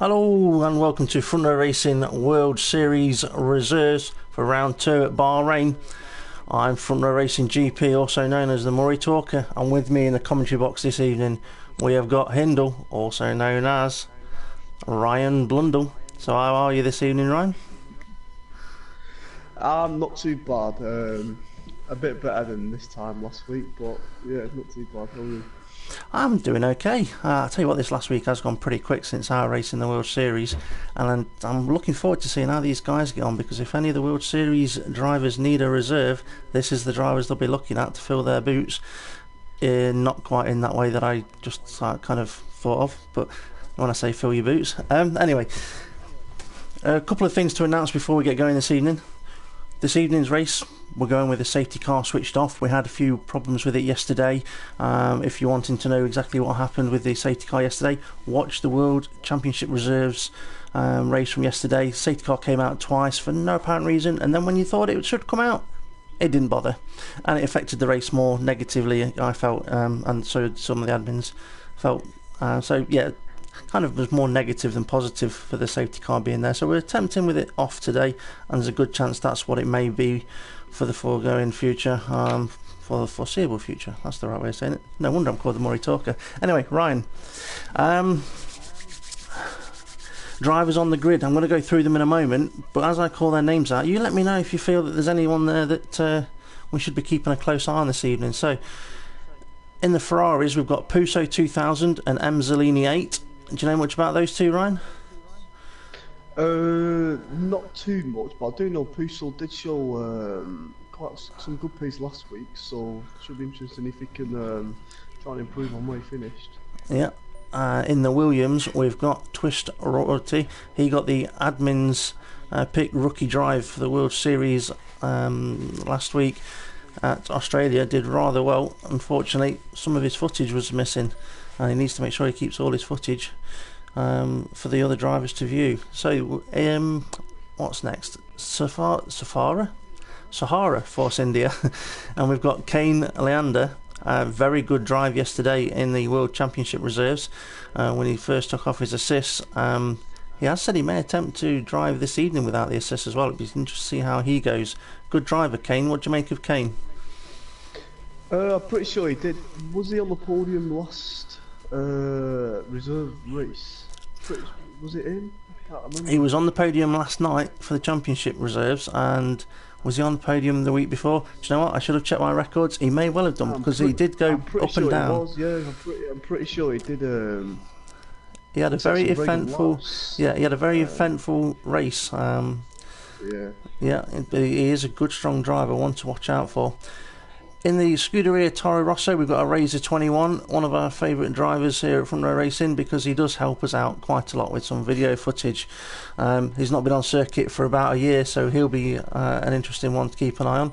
Hello and welcome to Front Row Racing World Series Reserves for round 2 at Bahrain. I'm Front Row Racing GP, also known as the Murray Talker, and with me in the commentary box this evening we have got Hindle, also known as Ryan Blundell. So how are you this evening, Ryan? I'm not too bad. A bit better than this time last week, but yeah, not too bad. How are you? I'm doing okay. I'll tell you what, this last week has gone pretty quick since our race in the World Series, and I'm looking forward to seeing how these guys get on, because if any of the World Series drivers need a reserve, this is the drivers they'll be looking at to fill their boots. Not quite in that way that I just kind of thought of, but when I say fill your boots. Anyway, a couple of things to announce before we get going this evening. This evening's race, we're going with the safety car switched off. We had a few problems with it yesterday. If you're wanting to know exactly what happened with the safety car yesterday, watch the World Championship Reserves race from yesterday. Safety car came out twice for no apparent reason, and then when you thought it should come out, it didn't bother, and it affected the race more negatively, I felt, and so some of the admins felt. So yeah, kind of was more negative than positive for the safety car being there. So we're attempting with it off today, and there's a good chance that's what it may be for the foregoing future, for the foreseeable future. That's the right way of saying it. No wonder I'm called the Murray Talker. Anyway, Ryan, drivers on the grid, I'm going to go through them in a moment, but as I call their names out, you let me know if you feel that there's anyone there that we should be keeping a close eye on this evening. So in the Ferraris, we've got Puso 2000 and Zellini 8. Do you know much about those two, Ryan? Not too much, but I do know Pusel did show quite some good pace last week, so it should be interesting if he can try and improve on where he finished. Yeah. In the Williams, we've got Twist Royalty. He got the admin's pick rookie drive for the World Series last week at Australia. Did rather well. Unfortunately, some of his footage was missing, and he needs to make sure he keeps all his footage for the other drivers to view. So what's next? Sahara Force India. And we've got Kane Leander. Very good drive yesterday in the World Championship Reserves when he first took off his assists. He has said he may attempt to drive this evening without the assists as well. It'd be interesting to see how he goes. Good driver, Kane. What do you make of Kane? I'm pretty sure he did. Was he on the podium last reserve race? Was it him? I can't remember. He was on the podium last night for the Championship Reserves, and was he on the podium the week before? Do you know what? I should have checked my records. He may well have done, because he did go up and down. He was, yeah, I'm pretty sure he did. He had a very eventful, he had a very eventful race. Yeah, he is a good, strong driver, one to watch out for. In the Scuderia Toro Rosso, we've got a Razor 21, one of our favourite drivers here at Front Row Racing, because he does help us out quite a lot with some video footage. He's not been on circuit for about a year, so he'll be an interesting one to keep an eye on.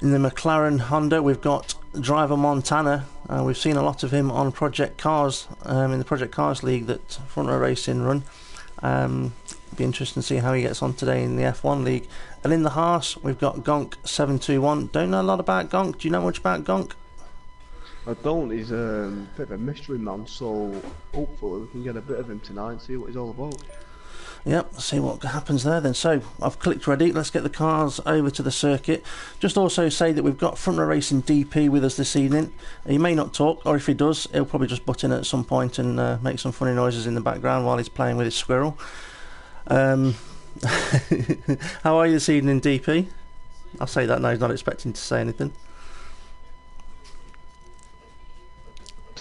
In the McLaren Honda, we've got driver Montana. We've seen a lot of him on Project Cars, in the Project Cars League that Front Row Racing run. Be interesting to see how he gets on today in the F1 League. And in the Haas, we've got Gonk 721. Don't know a lot about Gonk. Do you know much about Gonk? I don't. He's a bit of a mystery man, so hopefully we can get a bit of him tonight and see what he's all about. Yep, see what happens there then. So I've clicked ready. Let's get the cars over to the circuit. Just also say that we've got Front Row Racing DP with us this evening. He may not talk, or if he does, he'll probably just butt in at some point and make some funny noises in the background while he's playing with his squirrel. How are you this evening, DP? I'll say that now, he's not expecting to say anything.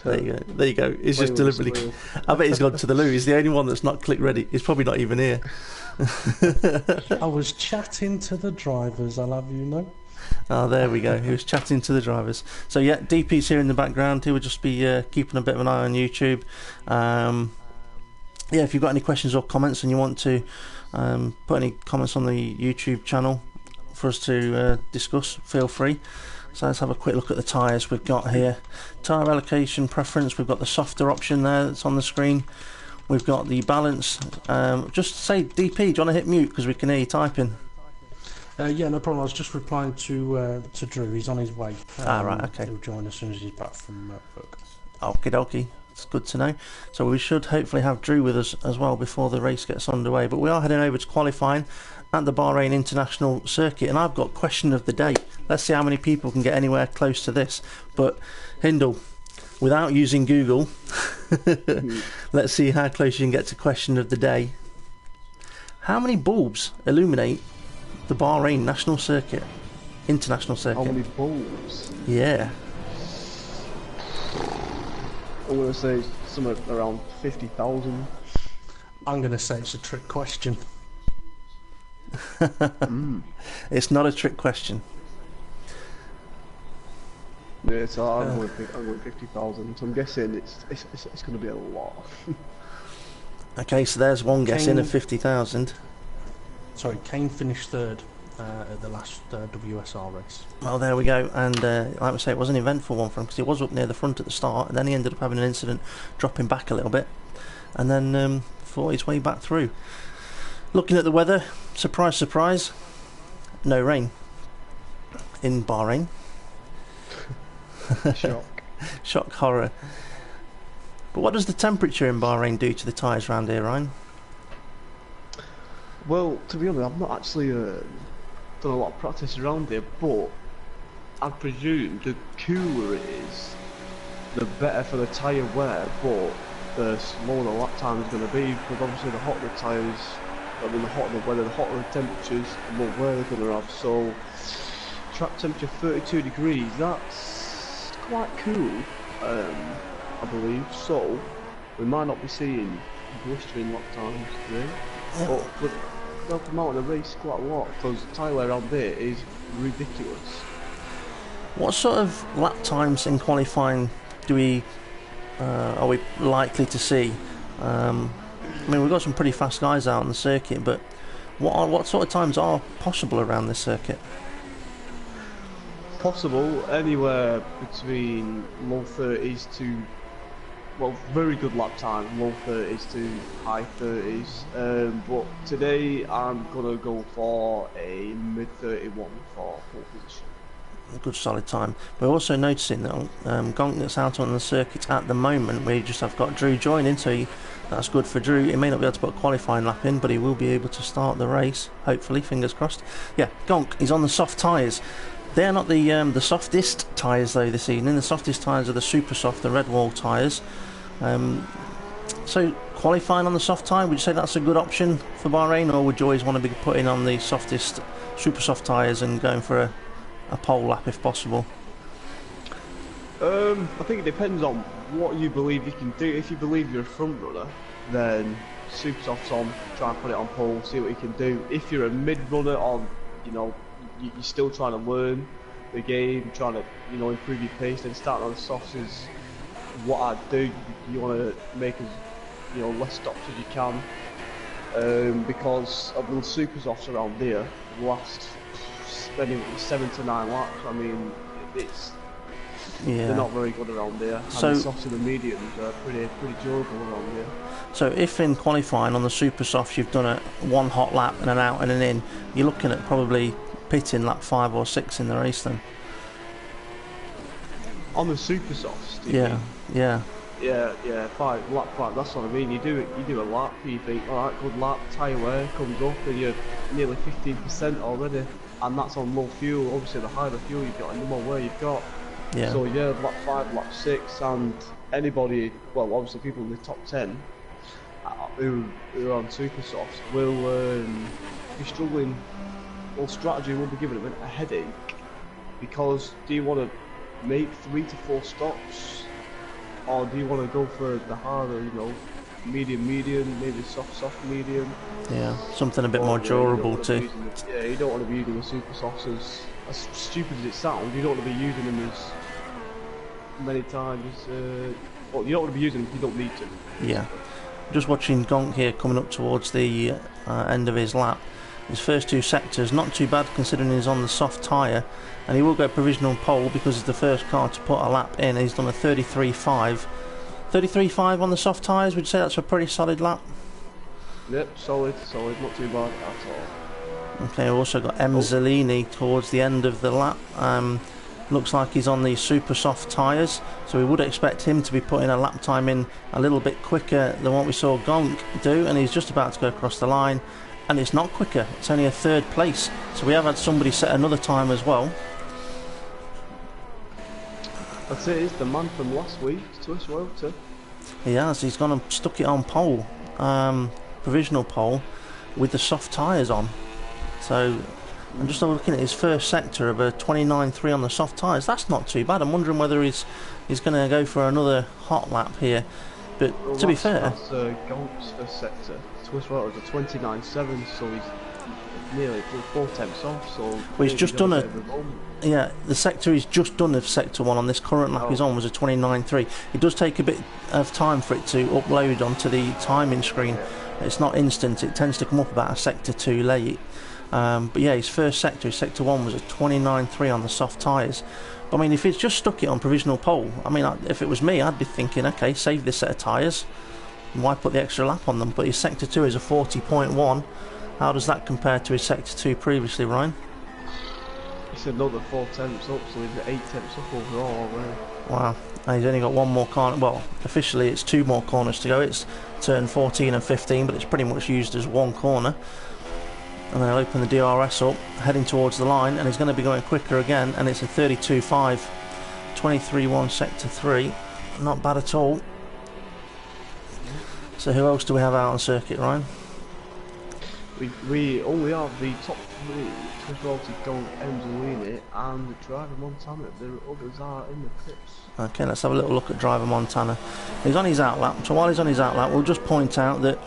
There you go. He's just deliberately. I bet he's gone to the loo. He's the only one that's not click ready. He's probably not even here. I was chatting to the drivers, I'll have you know. Oh, there we go. He was chatting to the drivers. So yeah, DP's here in the background. He would just be keeping a bit of an eye on YouTube. Yeah, if you've got any questions or comments and you want to put any comments on the YouTube channel for us to discuss, feel free. So let's have a quick look at the tyres we've got here. Tyre allocation preference, we've got the softer option there that's on the screen. We've got the balance. Just say DP, do you want to hit mute because we can hear you typing? Yeah, no problem. I was just replying to Drew. He's on his way. Right, okay. He'll join as soon as he's back from work. Okie dokie. It's good to know. So we should hopefully have Drew with us as well before the race gets underway. But we are heading over to qualifying at the Bahrain International Circuit, and I've got question of the day. Let's see how many people can get anywhere close to this. But HiNDLE, without using Google, let's see how close you can get to question of the day. How many bulbs illuminate the Bahrain National Circuit? International Circuit. How many bulbs? Yeah. I'm going to say somewhere around 50,000. I'm going to say it's a trick question. It's not a trick question. Yeah, so I'm going 50,000. So I'm guessing it's going to be a lot. Okay, so there's one guess in Kane- of 50,000. Sorry, Kane finished third at the last WSR race. Well, there we go. And like we say, it was an eventful one for him because he was up near the front at the start, and then he ended up having an incident, dropping back a little bit, and then fought his way back through. Looking at the weather, surprise, surprise, no rain in Bahrain. Shock. Shock horror. But what does the temperature in Bahrain do to the tyres around here, Ryan? Well, to be honest, I've not actually done a lot of practice around here, but I presume the cooler it is, the better for the tyre wear, but the slower the lap time is going to be, because obviously the hotter the tyres, the hotter the weather, the hotter the temperatures, the more wear they're going to have. So, track temperature 32 degrees, that's quite cool, I believe. So, we might not be seeing blistering lap times today, but we'll help them out in the race quite a lot, because the tyre wear around there is ridiculous. What sort of lap times in qualifying are we likely to see? I mean, we've got some pretty fast guys out on the circuit, but what sort of times are possible around this circuit? Possible anywhere between low 30s to, well, very good lap time, low 30s to high 30s. But today I'm gonna go for a mid 31 for pole position. A good solid time. We're also noticing that Gonk that's out on the circuit at the moment, we just have got Drew joining, so that's good for Drew. He may not be able to put a qualifying lap in, but he will be able to start the race, hopefully, fingers crossed. Yeah, Gonk, he's on the soft tyres. They're not the softest tyres though this evening. The softest tyres are the super soft, the red wall tyres. So qualifying on the soft tyre, would you say that's a good option for Bahrain, or would you always want to be putting on the softest super soft tyres and going for a pole lap if possible? I think it depends on what you believe you can do. If you believe you're a front runner, then super softs on, try and put it on pole, see what you can do. If you're a mid runner on, you're still trying to learn the game, trying to, improve your pace, then starting on the softs is what I'd do. You want to make as, less stops as you can, because of the super softs around there last anyway 7 to 9 laps. I mean, they're not very good around there. So and the softs and the mediums are pretty durable around there. So if in qualifying on the super softs you've done one hot lap and an out and an in, you're looking at probably pitting lap 5 or 6 in the race then. On the super softs, do you mean? Yeah. Yeah, lap 5, that's what I mean. You do a lap, you think, alright, good lap, tyre wear comes up and you're nearly 15% already, and that's on low fuel. Obviously the higher the fuel you've got and the more wear you've got. Yeah. So yeah, lap 5, lap 6, and anybody, well obviously people in the top 10 who are on super softs will be struggling, or strategy will be giving them a headache, because do you want to make 3 to 4 stops, or do you want to go for the harder, medium, maybe soft, medium? Yeah, something a bit more durable too. Yeah, you don't want to be using the super softs as stupid as it sounds. You don't want to be using them as many times. Well, you don't want to be using them if you don't need to. Yeah. Just watching Gonk here coming up towards the end of his lap. His first 2 sectors, not too bad considering he's on the soft tyre, and he will go provisional pole because he's the first car to put a lap in. He's done a 33.5. 33.5 on the soft tyres, would you say that's a pretty solid lap? Yep, solid, not too bad at all. Okay, we've also got M. Zellini towards the end of the lap. looks like he's on the super soft tyres, so we would expect him to be putting a lap time in a little bit quicker than what we saw Gonk do, and he's just about to go across the line, and it's not quicker, it's only a third place, so we have had somebody set another time as well. That's it, it's the man from last week, Swiss Welter. He has, he's gone and stuck it on pole, provisional pole, with the soft tyres on. So I'm just looking at his first sector of a 29.3 on the soft tyres. That's not too bad. I'm wondering whether he's going to go for another hot lap here. But well, to be fair, that's Gonk's first sector. Swiss Welter's a 29.7, so he's nearly 4 tenths off. So well, he's just done the sector he's just done of sector 1 on this current lap he's on was a 29.3. It does take a bit of time for it to upload onto the timing screen. It's not instant, it tends to come up about a sector 2 late. But yeah, his first sector, his sector 1 was a 29.3 on the soft tyres. I mean, if he's just stuck it on provisional pole, I mean, if it was me, I'd be thinking, okay, save this set of tyres, why put the extra lap on them? But his sector 2 is a 40.1. How does that compare to his sector 2 previously, Ryan? It's another 4 tenths up, so he's at 8 tenths up overall already. Wow, and he's only got one more corner. Well, officially it's 2 more corners to go. It's turn 14 and 15, but it's pretty much used as 1 corner. And then I'll open the DRS up, heading towards the line, and he's going to be going quicker again, and it's a 32.5, 23.1 sector 3. Not bad at all. So who else do we have out on circuit, Ryan? We only have the top 3, Swiss Welter, Gonk, Emsolini, and the driver Montana. The others are in the pits. Okay, let's have a little look at driver Montana. He's on his outlap, so while he's on his outlap, we'll just point out that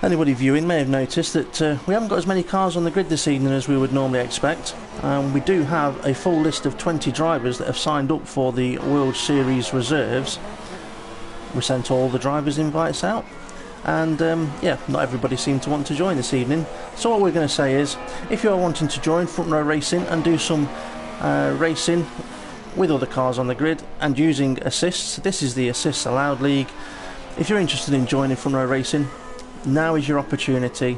anybody viewing may have noticed that we haven't got as many cars on the grid this evening as we would normally expect. We do have a full list of 20 drivers that have signed up for the World Series reserves. We sent all the drivers' invites out, and yeah, not everybody seemed to want to join this evening. So what we're going to say is, if you are wanting to join Front Row Racing and do some racing with other cars on the grid and using assists, this is the Assists Allowed League. If you're interested in joining Front Row Racing, now is your opportunity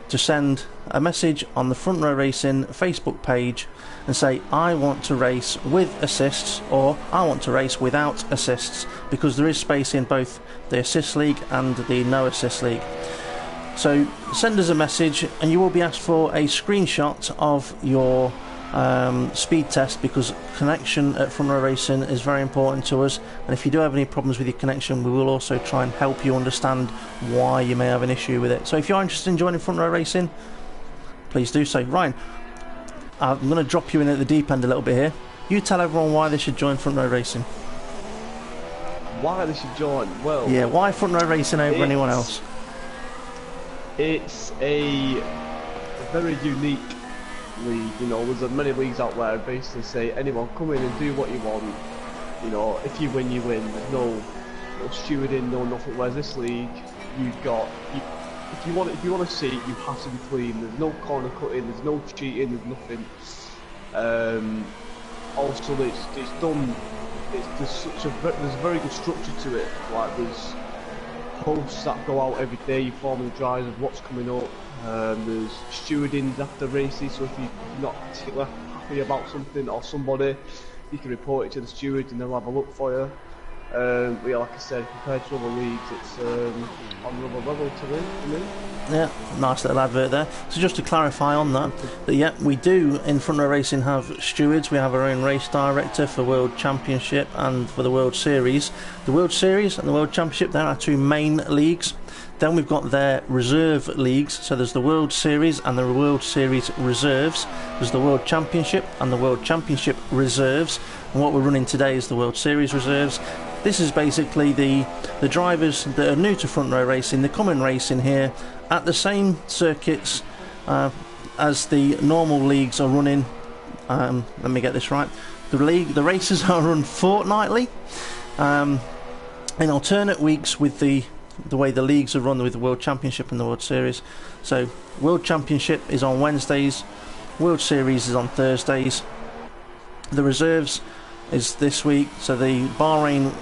to send a message on the Front Row Racing Facebook page and say, I want to race with assists, or I want to race without assists, because there is space in both the Assist League and the No Assist League. So send us a message and you will be asked for a screenshot of your speed test, because connection at Front Row Racing is very important to us, and if you do have any problems with your connection, we will also try and help you understand why you may have an issue with it. So if you're interested in joining Front Row Racing, please do so. Ryan, I'm going to drop you in at the deep end a little bit here. You tell everyone why they should join Front Row Racing. Why they should join? Well, yeah, why Front Row Racing over anyone else? It's a very unique league. You know, there's many leagues out there basically say anyone come in and do what you want. You know, if you win, you win. There's no stewarding, no nothing. Whereas this league, you've got if you want a seat, you have to be clean. There's no corner cutting. There's no cheating. There's nothing. Also, it's done. There's a very good structure to it. Like there's hosts that go out every day, informing the drivers of what's coming up. There's stewardings after races, so if you're not particularly happy about something or somebody, you can report it to the stewards and they'll have a look for you. But yeah, like I said, compared to other leagues, it's on another level to me. Yeah, nice little advert there. So just to clarify on that yeah, we do in Front Row Racing have stewards. We have our own race director for World Championship and for the World Series. The World Series and the World Championship, they're our 2 main leagues. Then we've got their reserve leagues, so there's the World Series and the World Series Reserves. There's the World Championship and the World Championship Reserves. And what we're running today is the World Series Reserves. This is basically the drivers that are new to Front Row Racing. They come and race in here at the same circuits as the normal leagues are running. Let me get this right. The races are run fortnightly in alternate weeks with the way the leagues are run with the World Championship and the World Series. So World Championship is on Wednesdays, World Series is on Thursdays. The reserves is this week, so the Bahrain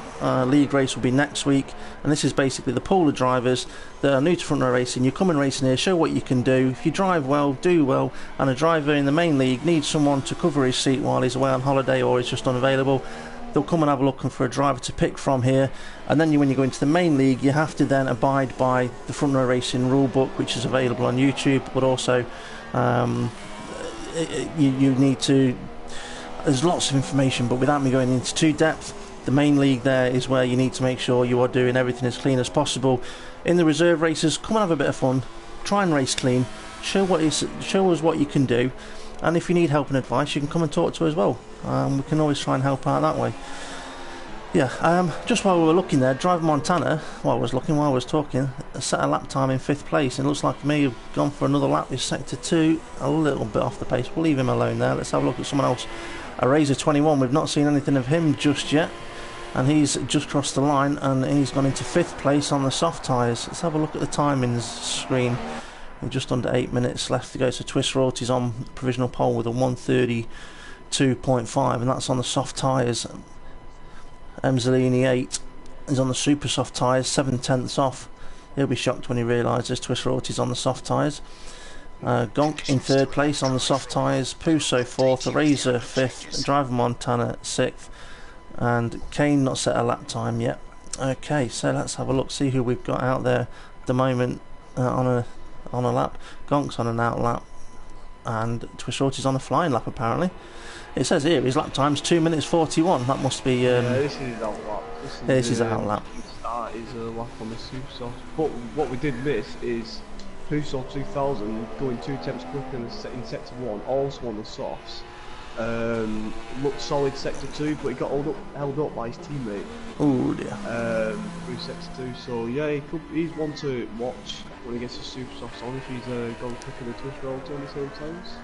league race will be next week, and this is basically the pool of drivers that are new to front row racing. You come and racing here, show what you can do. If you drive well, do well, and a driver in the main league needs someone to cover his seat while he's away on holiday or he's just unavailable, they'll come and have a look for a driver to pick from here. And then when you go into the main league, you have to then abide by the front row racing rule book, which is available on YouTube, but also you need to, there's lots of information, but without me going into too depth, the main league there is where you need to make sure you are doing everything as clean as possible. In the reserve races, come and have a bit of fun, try and race clean, show us what you can do, and if you need help and advice, you can come and talk to us as well. We can always try and help out that way. Yeah, just while we were looking there, Driver Montana, while I was talking, set a lap time in 5th place, and it looks like he may have gone for another lap with Sector 2, a little bit off the pace. We'll leave him alone there. Let's have a look at someone else. A Razor 21, we've not seen anything of him just yet, and he's just crossed the line, and he's gone into 5th place on the soft tyres. Let's have a look at the timings screen. We're just under 8 minutes left to go, so Twist Royalty's on provisional pole with a 1:32.5, and that's on the soft tyres. x-HiNDLE-X is on the super soft tyres, 7/10 off. He'll be shocked when he realises Twist Royalty's on the soft tyres. Gonk in 3rd place on the soft tyres, Puso 4th, Razor 5th, Driver Montana 6th, and Kane not set a lap time yet. Okay, so let's have a look, see who we've got out there at the moment on a lap. Gonk's on an out lap, and Twist Royalty's on a flying lap apparently. It says here his lap time's 2 minutes 41. That must be. Yeah, this is his out lap. This is out lap. That is a lap on the super soft. But what we did miss is Puso 2000 going 2 attempts quicker in sector 1, also on the softs. Looked solid sector 2, but he got held up by his teammate. Oh dear. Through sector 2, so yeah, he's one to watch when he gets his super softs on, if he's going quicker than Twist Royalty on the same times.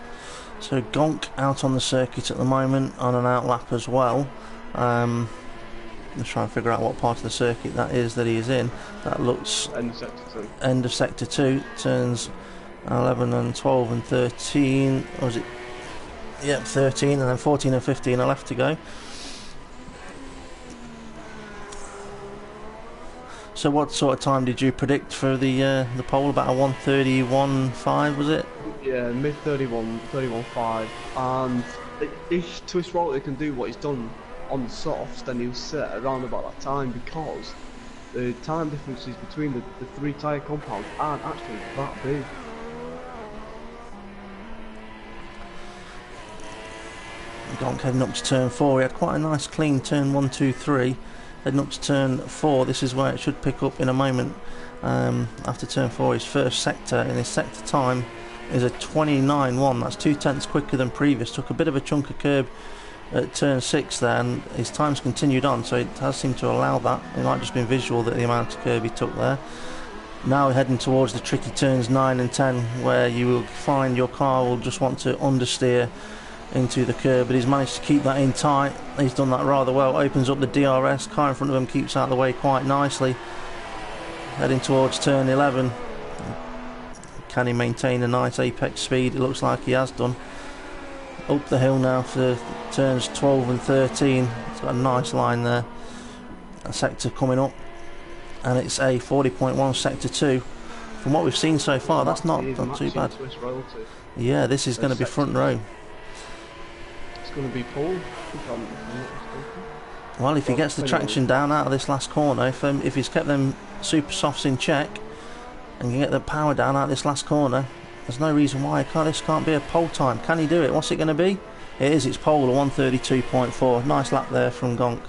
So Gonk out on the circuit at the moment on an out lap as well. Let's try and figure out what part of the circuit that is that he is in. That looks end of sector 2. End of sector 2, turns 11 and 12 and 13. Or was it? Yep, 13, and then 14 and 15 are left to go. So what sort of time did you predict for the pole? About a 1:31.5, was it? Yeah, mid 31.5, and if Twist Royalty can do what he's done on the softs, then he'll set around about that time, because the time differences between the 3 tyre compounds aren't actually that big. Gonk heading up to turn 4. He had quite a nice clean turn 1, 2, 3. Heading up to turn 4, this is where it should pick up in a moment. After turn 4, his first sector, and his sector time is a 29.1. That's 2/10 quicker than previous. Took a bit of a chunk of curb at turn 6 there, and his time's continued on, so it has seemed to allow that. It might just been visual that the amount of curb he took there. Now heading towards the tricky turns 9 and 10, where you will find your car will just want to understeer into the curb, but he's managed to keep that in tight. He's done that rather well. Opens up the DRS, car in front of him keeps out of the way quite nicely. Heading towards turn 11. Can he maintain a nice apex speed? It looks like he has done. Up the hill now for turns 12 and 13. It's got a nice line there. A sector coming up, and it's a 40.1 sector 2. From what we've seen so far, that's not too bad. Yeah, this is going to be front row. It's going to be pole. Well, if he gets the traction down out of this last corner, if he's kept them super softs in check and can get the power down out of this last corner, there's no reason why this can't be a pole time. Can he do it? What's it going to be? It is. It's pole, a 1:32.4. Nice lap there from Gonk.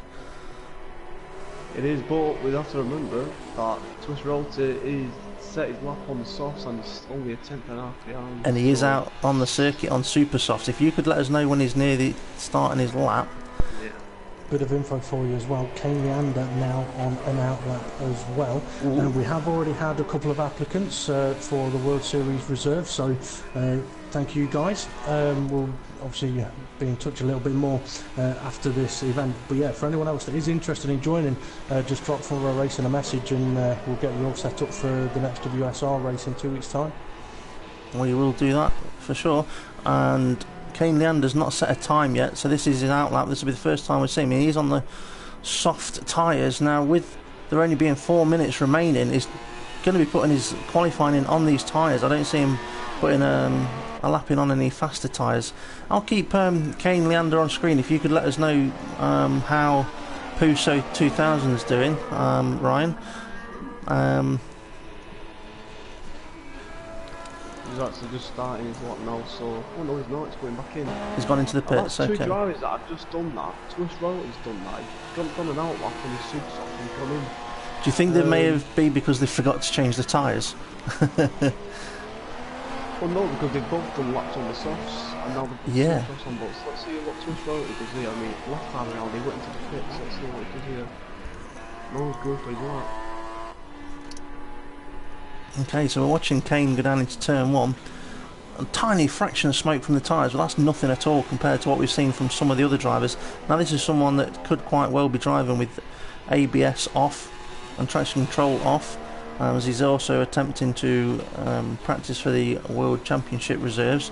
It is, but we have to remember that Twist Royalty is set his lap on the softs, and it's only a 10.5 behind. And he is out on the circuit on super softs. If you could let us know when he's near the starting his lap. Yeah. Bit of info for you as well. Kane Leander now on an out lap as well. We have already had a couple of applicants for the World Series Reserve, so thank you guys. We'll obviously be in touch a little bit more after this event, but yeah, for anyone else that is interested in joining, just drop for a racing a message, and we'll get you all set up for the next WSR race in 2 weeks time. We will do that for sure. And Kane Leander's not set a time yet, so this is his outlap. This will be the first time we see him. He's on the soft tyres now. With there only being 4 minutes remaining, he's going to be putting his qualifying in on these tyres. I don't see him putting a lap in on any faster tyres. I'll keep Kane Leander on screen. If you could let us know how Puso 2000 is doing, Ryan. He's actually just starting his lap now, so... Oh no, he's not, he's going back in. He's gone into the pits, I've had okay. two drivers that have just done that. Swiss Royalty's done that. He's gone an out lap and he's super soft and gone in. Do you think they may have been because they forgot to change the tyres? Well no, because they've both done laps on the softs, and now they've put softs on both. So let's see what Swiss Royalty does here. I mean, last time around he went into the pits, let's see what he does here. No, good for his lap. Okay, so we're watching Kane go down into turn 1. A tiny fraction of smoke from the tyres, but that's nothing at all compared to what we've seen from some of the other drivers. Now this is someone that could quite well be driving with ABS off and traction control off, as he's also attempting to practice for the World Championship reserves.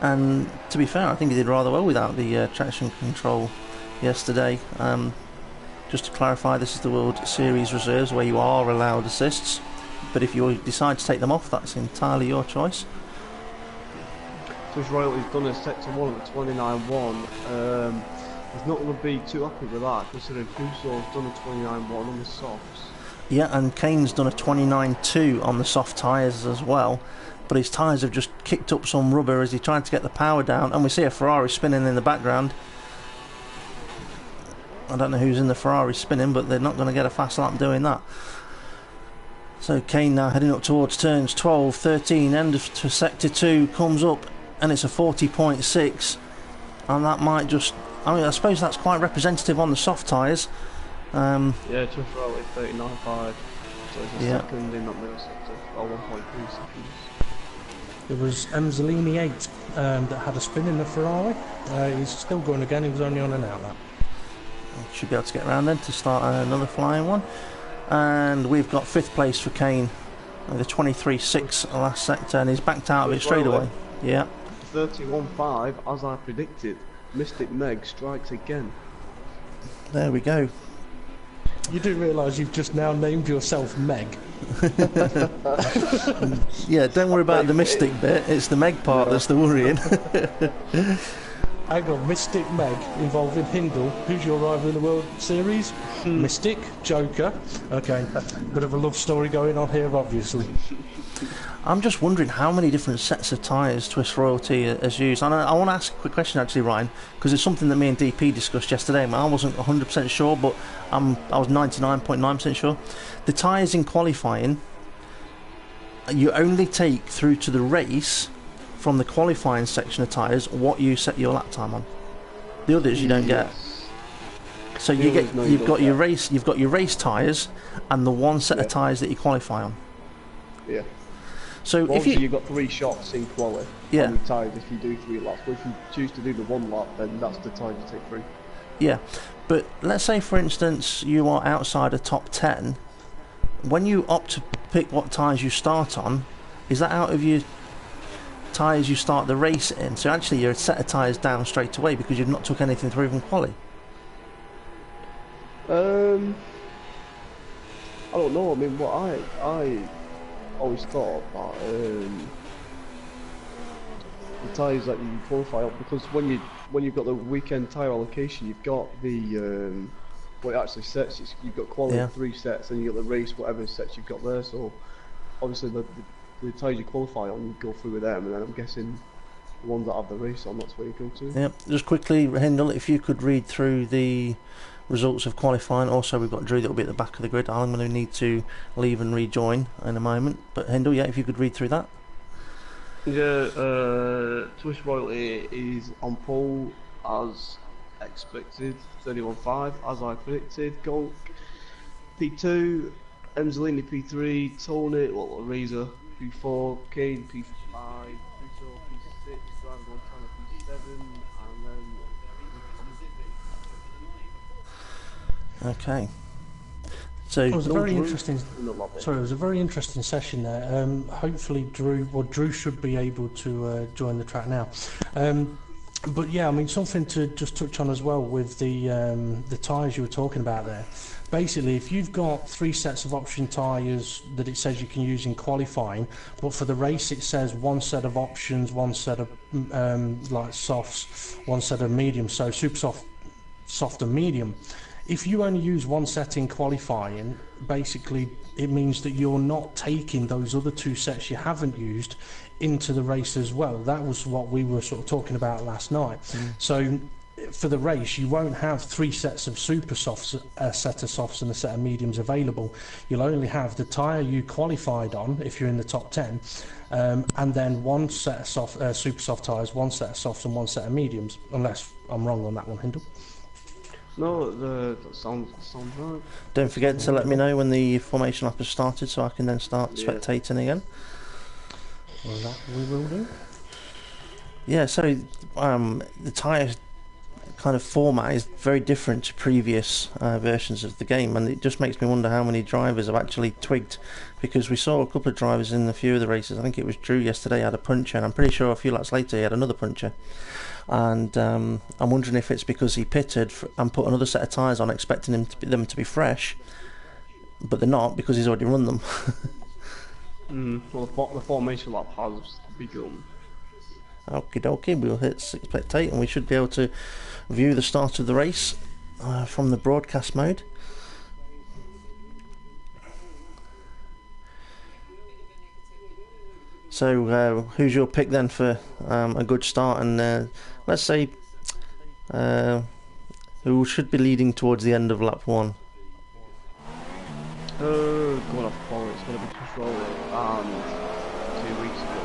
And to be fair, I think he did rather well without the traction control yesterday. Just to clarify, this is the World Series reserves where you are allowed assists. But if you decide to take them off, that's entirely your choice. Swiss Royalty's done a sector 1 at 29.1. He's not going to be too happy with that, considering Puso's done a 29.1 on the softs. Yeah, and Kane's done a 29.2 on the soft tyres as well. But his tyres have just kicked up some rubber as he tried to get the power down. And we see a Ferrari spinning in the background. I don't know who's in the Ferrari spinning, but they're not going to get a fast lap doing that. So Kane now heading up towards turns 12, 13, end of to sector 2, comes up and it's a 40.6, and that might just, I mean, I suppose that's quite representative on the soft tyres. Yeah, Swiss Royalty 39.5, so it's a second in that middle sector, or 1.3 seconds. It was x-HiNDLE-X that had a spin in the Ferrari. He's still going again, he was only on an outlap. Should be able to get around then to start another flying one. And we've got 5th place for Kane with a 23.6 last sector, and he's backed out of it straight away. Yeah. 31.5, as I predicted. Mystic Meg strikes again. There we go. You do realise you've just now named yourself Meg? Yeah, don't worry about the Mystic bit, it's the Meg part that's the worrying. Hang on, Mystic Meg involving Hindle. Who's your rival in the World Series? Mystic, Joker. Okay, bit of a love story going on here, obviously. I'm just wondering how many different sets of tyres Swiss Royalty has used. And I want to ask a quick question actually, Ryan, because it's something that me and DP discussed yesterday. I wasn't 100% sure, but I was 99.9% sure. The tyres in qualifying, you only take through to the race from the qualifying section of tyres what you set your lap time on. The others you don't get. So you've got your race tyres and the one set of tyres that you qualify on. Yeah. So well, if you've got 3 shots in quali on the tyres if you do 3 laps, but if you choose to do the 1 lap, then that's the time you take 3. Yeah, but let's say for instance you are outside a top 10. When you opt to pick what tyres you start on, is that out of your tyres you start the race in? So actually you're a set of tyres down straight away because you've not took anything through from quali. I don't know. I mean, what I always thought that the tyres that you qualify up, because when you've got the weekend tyre allocation, you've got the what it actually sets. You've got quality 3 sets, and you got the race whatever sets you've got there. So obviously the tyres you qualify on, you go through with them, and then I'm guessing the ones that have the race on, that's where you go to. Yep. Just quickly, Hindle, if you could read through the results of qualifying. Also we've got Drew that will be at the back of the grid. I'm going to need to leave and rejoin in a moment, but Hindle, yeah, if you could read through that. Yeah, Swiss Royalty is on pole as expected, 31.5 as I predicted. Gonk P2, x-HiNDLE P3, Tony, well, Razor P4, Kane P5, Puso P6, Driver Montana P7, and then okay. So It was a No very Drew interesting. in the lobby. Sorry, it was a very interesting session there. Hopefully, Drew should be able to join the track now. But yeah, I mean, something to just touch on as well with the tyres you were talking about there. Basically, if you've got 3 sets of option tyres that it says you can use in qualifying, but for the race it says 1 set of options, 1 set of like softs, 1 set of mediums, so super soft and medium. If you only use 1 set in qualifying, basically it means that you're not taking those other 2 sets you haven't used into the race as well. That was what we were sort of talking about last night. So for the race, you won't have 3 sets of super softs, a set of softs and a set of mediums available. You'll only have the tyre you qualified on if you're in the top 10, and then 1 set of super soft tyres, 1 set of softs and 1 set of mediums, unless I'm wrong on that one, HiNDLE. No, that sounds right. don't forget to let me know when the formation lap has started so I can then start Yeah. spectating again. Well, that we will do. Yeah, so the tyre kind of format is very different to previous versions of the game, and it just makes me wonder how many drivers have actually twigged, because we saw a couple of drivers in a few of the races. I think it was Drew yesterday had a puncher, and I'm pretty sure a few laps later he had another puncher. And I'm wondering if it's because he pitted and put another set of tyres on expecting them to be fresh, but they're not because he's already run them. Well, the formation lap has begun. Okie dokie, we'll hit spectate and we should be able to view the start of the race from the broadcast mode. So who's your pick then for a good start, and let's say who should be leading towards the end of lap 1? Going off quality, it's going to be Chris Rowley, and 2 weeks ago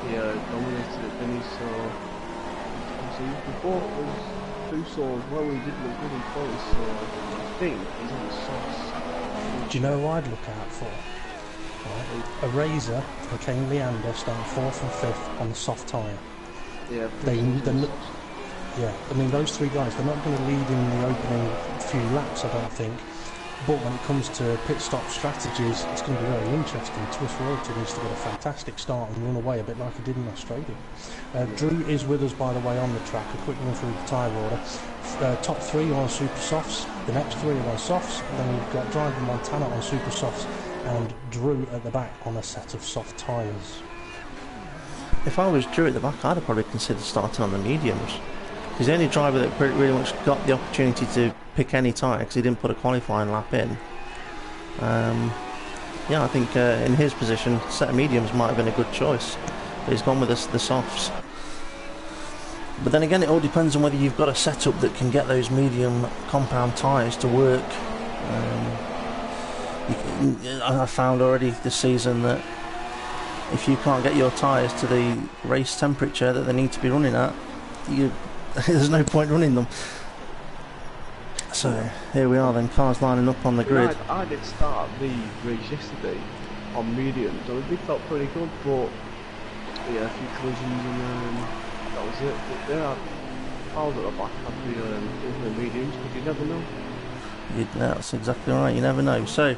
he dominated at Vinny, so obviously before it was Puso as well, he did look good in quality, so I think he's on the sauce. Do you know who I'd look out for? Right. A Razor and Kane Leander start 4th and 5th on the soft tyre. Yeah, Yeah, I mean, those 3 guys, they're not going to lead in the opening few laps, I don't think. But when it comes to pit stop strategies, it's going to be very interesting. Twist Royalty needs to get a fantastic start and run away a bit like he did in Australia. Drew is with us, by the way, on the track. A quick run through the tyre order. Top 3 are on super softs, the next 3 are on softs, and then we've got Driver Montana on super softs, and Drew at the back on a set of soft tyres. If I was Drew at the back, I'd have probably considered starting on the mediums. He's the only driver that really much got the opportunity to pick any tyre because he didn't put a qualifying lap in. Yeah, I think in his position, a set of mediums might have been a good choice, but he's gone with the softs. But then again, it all depends on whether you've got a setup that can get those medium compound tyres to work. I found already this season that if you can't get your tyres to the race temperature that they need to be running at, there's no point running them. So here we are then, cars lining up on the grid. I did start the race yesterday on medium, so it did felt pretty good, but yeah, a few collisions and that was it. But yeah, I was at the back of the mediums, because you never know. That's exactly right, you never know. So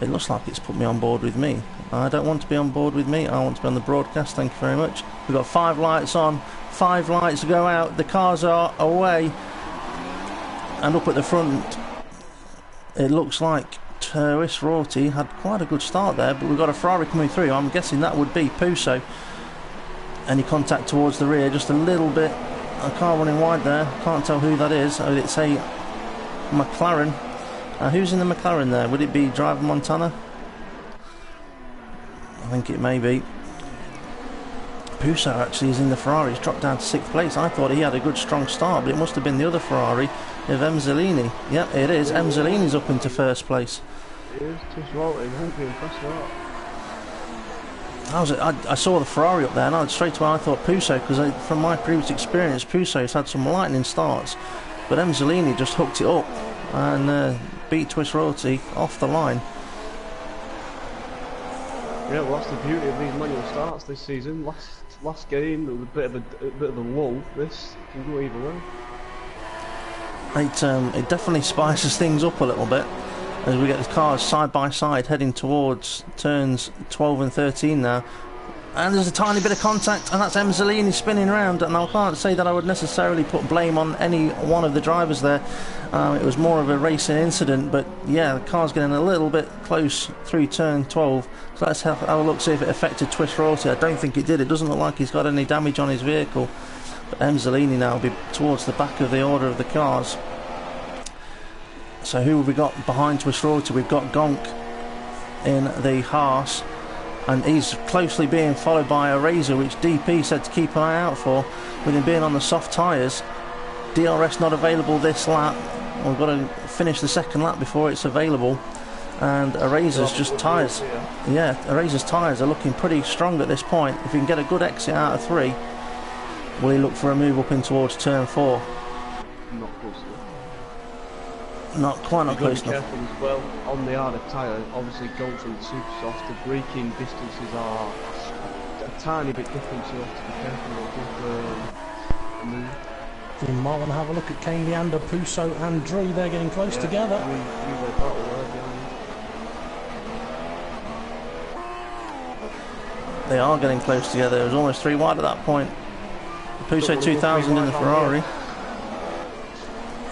it looks like it's put me on board with me. I don't want to be on board with me, I want to be on the broadcast, thank you very much. We've got 5 lights on, 5 lights go out, the cars are away, and up at the front it looks like Twist Royalty had quite a good start there, but we've got a Ferrari coming through. I'm guessing that would be Puso. Any contact towards the rear, just a little bit. A car running wide there, can't tell who that is. Oh, it's a McLaren. Who's in the McLaren there? Would it be Driver Montana? I think it may be. Puso actually is in the Ferrari. He's dropped down to 6th place. I thought he had a good strong start, but it must have been the other Ferrari of Emzalini. Yep, it is. Emzalini's up into 1st place. It is, Twist Royalty, won't be impressed with that. I saw the Ferrari up there, and straight away I thought Puso, because from my previous experience, Puso's had some lightning starts, but Emzalini just hooked it up and beat Twist Royalty off the line. Yeah, well, that's the beauty of these manual starts this season. Last game there was a bit of a lull. This can go either way. It definitely spices things up a little bit. as we get the cars side by side heading towards turns 12 and 13 now. And there's a tiny bit of contact, and that's Emzalini spinning around, and I can't say that I would necessarily put blame on any one of the drivers there. It was more of a racing incident, but yeah, the car's getting a little bit close through turn 12, so let's have a look, see if it affected Twist Royalty. I don't think it did. It doesn't look like he's got any damage on his vehicle, but Emzalini now will be towards the back of the order of the cars. So who have we got behind Twist Royalty? We've got Gonk in the Haas, and he's closely being followed by a Razor, which DP said to keep an eye out for, with him being on the soft tyres. DRS not available this lap. We've got to finish the second lap before it's available. And Razor's just tyres. Yeah, Razor's tyres are looking pretty strong at this point. If he can get a good exit out of 3, will he look for a move up in towards turn 4? Not close enough. Not quite, not close enough. Careful as well on the harder tyre. Obviously, going from the super soft, the braking distances are a tiny bit different, so you have to be careful of the move. You might want to have a look at Kane Leander, Puso and Drew. They're getting close together. They are getting close together. It was almost 3 wide at that point. Puso 2000 in the Ferrari.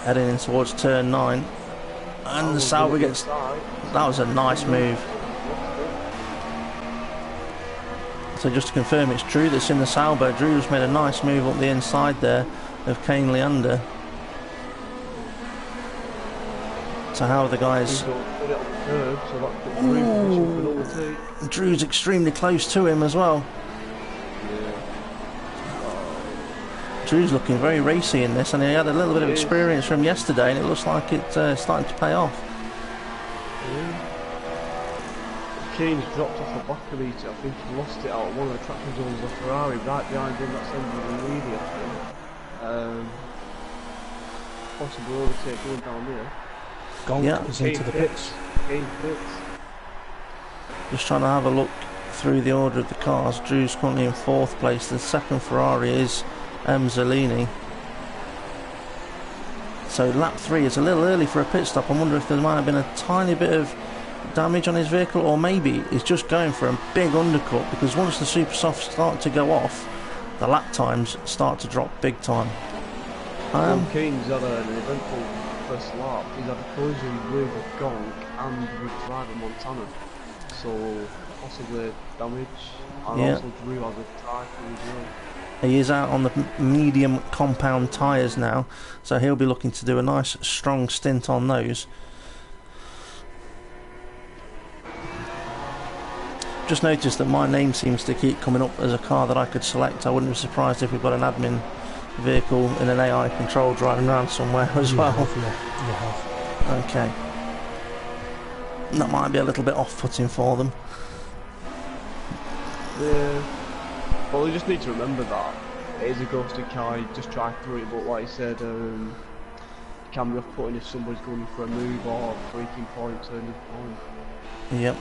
Heading in towards turn 9. And the Sauber gets... That was a nice move. So just to confirm, it's Drew that's in the Sauber. Drew just made a nice move up the inside there of Kane Leander. So how are the guys... Drew's extremely close to him as well. Drew's looking very racy in this, and he had a little bit of experience from yesterday, and it looks like it's starting to pay off. Kane's dropped off the back of it. I think he lost it out at one of the traction zones of Ferrari, right behind him. That's ended the lead, I think. Possible overtake going down there. Gonk is into the pits. Kane pits. Just trying to have a look through the order of the cars. Drew's currently in 4th place. The second Ferrari is Emzalini. So lap 3 is a little early for a pit stop. I wonder if there might have been a tiny bit of damage on his vehicle, or maybe he's just going for a big undercut, because once the super softs start to go off, the lap times start to drop big time. Kane's had an eventful first lap. He's had a collision with Gonk and with driver Montana, so possibly damage, and also Drew has a tire as well. He is out on the medium compound tyres now, so he'll be looking to do a nice strong stint on those. Just noticed that my name seems to keep coming up as a car that I could select. I wouldn't be surprised if we've got an admin vehicle in an AI control driving around somewhere as well. Okay. That might be a little bit off-putting for them. Yeah. Well, you just need to remember that it is a ghosted car. You just drive through it, but like I said, it can be off-putting if somebody's going for a move or a braking point, turning point. Yep.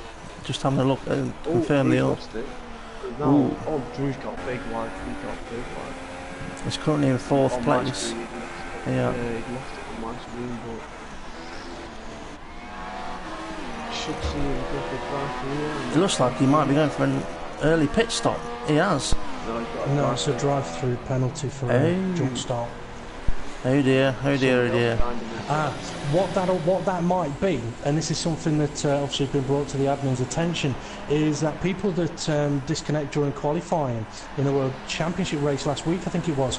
Just having a look and confirm the order. Oh, Drew's got big wide. He got big wide. He's currently in 4th place. Yeah, he lost it on my screen, but should see him go for drive through. It looks like he might be going for an early pit stop. He has. No, it's a drive-through penalty for a jump start. Oh dear, oh dear, oh dear. What that might be, and this is something that obviously has been brought to the admin's attention, is that people that disconnect during qualifying in a World Championship race last week, I think it was,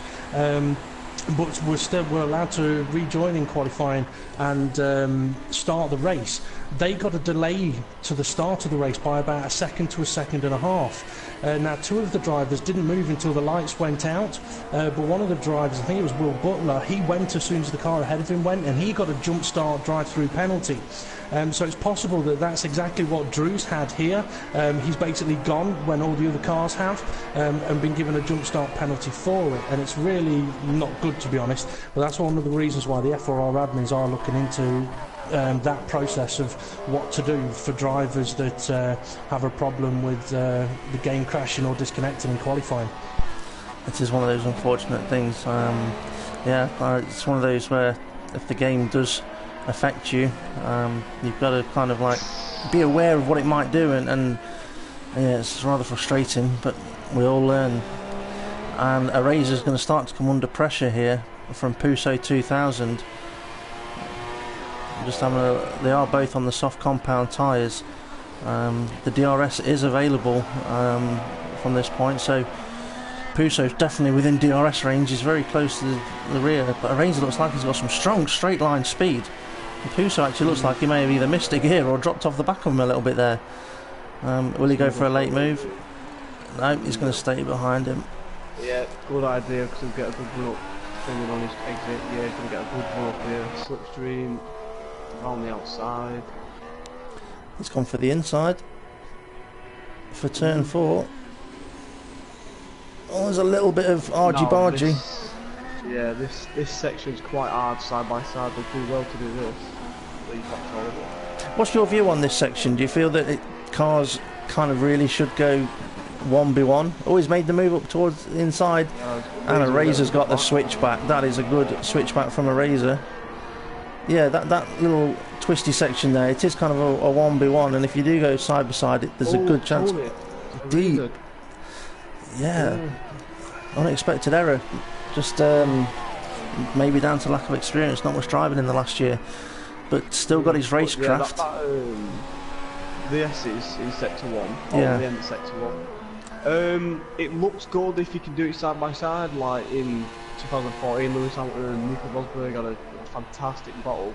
but we're allowed to rejoin in qualifying and start the race. They got a delay to the start of the race by about a second to a second and a half. Now, 2 of the drivers didn't move until the lights went out, but one of the drivers, I think it was Will Butler, he went as soon as the car ahead of him went, and he got a jump start drive-through penalty. So it's possible that that's exactly what Drew's had here. He's basically gone when all the other cars have, and been given a jump start penalty for it, and it's really not good, to be honest. But that's one of the reasons why the F4R admins are looking into that process of what to do for drivers that have a problem with the game crashing or disconnecting in qualifying. It is one of those unfortunate things. Yeah, it's one of those where if the game does affect you. You've got to kind of like be aware of what it might do, and yeah, it's rather frustrating, but we all learn. And a Razor's going to start to come under pressure here from Puso 2000. Just having they are both on the soft compound tyres. The DRS is available from this point, so Puso's definitely within DRS range. He's very close to the rear, but a Razor looks like he's got some strong straight line speed. And Puso actually looks like he may have either missed a gear or dropped off the back of him a little bit there. Will he go for a late move? No, he's going to stay behind him. Yeah, good idea, because he'll get a good run up, depending on his exit. Yeah, he's going to get a good run up here. Slipstream, around the outside. He's gone for the inside. For turn 4. Oh, there's a little bit of argy-bargy. Yeah, this section's quite hard side by side. They do well to do this. But you've got control of it. What's your view on this section? Do you feel that cars kind of really should go 1v1? Always made the move up towards the inside, and a Razor's got the switchback. That is a good switchback from a Razor. Yeah, that little twisty section there, it is kind of a 1v1, and if you do go side by side, there's a good chance. Deep. Yeah. Unexpected error. Just maybe down to lack of experience, not much driving in the last year, but still got his racecraft. The S is in sector 1, or the end of sector 1. It looks good if you can do it side by side, like in 2014, Lewis Hamilton and Nico Rosberg had a fantastic battle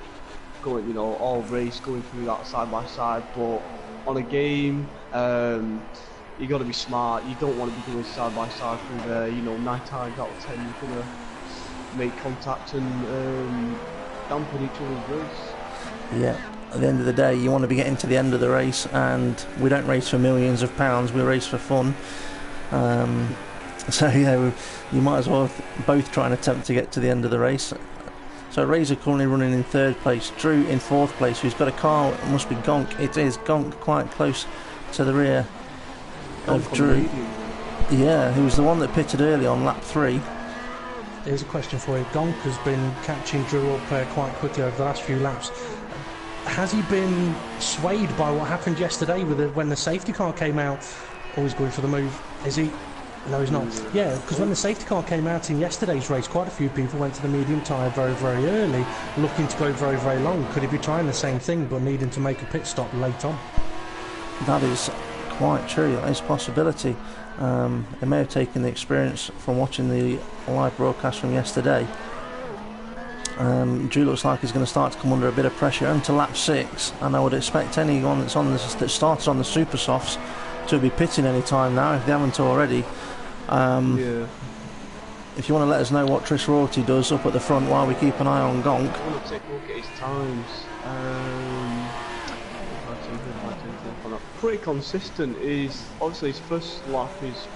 going, you know, all race going through that side by side. But on a game, you got to be smart. You don't want to be going side by side through there. You know, 9 times out of 10 you're gonna make contact and dampen each other's race. Yeah. At the end of the day, you want to be getting to the end of the race, and we don't race for millions of pounds, we race for fun. So yeah, you might as well both try and attempt to get to the end of the race. So Razor currently running in 3rd place, Drew in 4th place, who's got a car, it must be Gonk. It is Gonk, quite close to the rear of Drew. Yeah, who was the one that pitted early on lap 3. Here's a question for you. Gonk has been catching Drew up quite quickly over the last few laps. Has he been swayed by what happened yesterday with when the safety car came out? Always going for the move. Is he? No, he's not. Yeah, because when the safety car came out in yesterday's race, quite a few people went to the medium tyre very, very early, looking to go very, very long. Could he be trying the same thing, but needing to make a pit stop late on? That is quite true. That is a possibility. They may have taken the experience from watching the live broadcast from yesterday. Drew looks like he's going to start to come under a bit of pressure onto lap 6, and I would expect anyone that started on the super softs to be pitting any time now if they haven't already. If you want to let us know what Trish Royalty does up at the front while we keep an eye on Gonk. I want to take a look at his times. Pretty consistent. Obviously his first lap is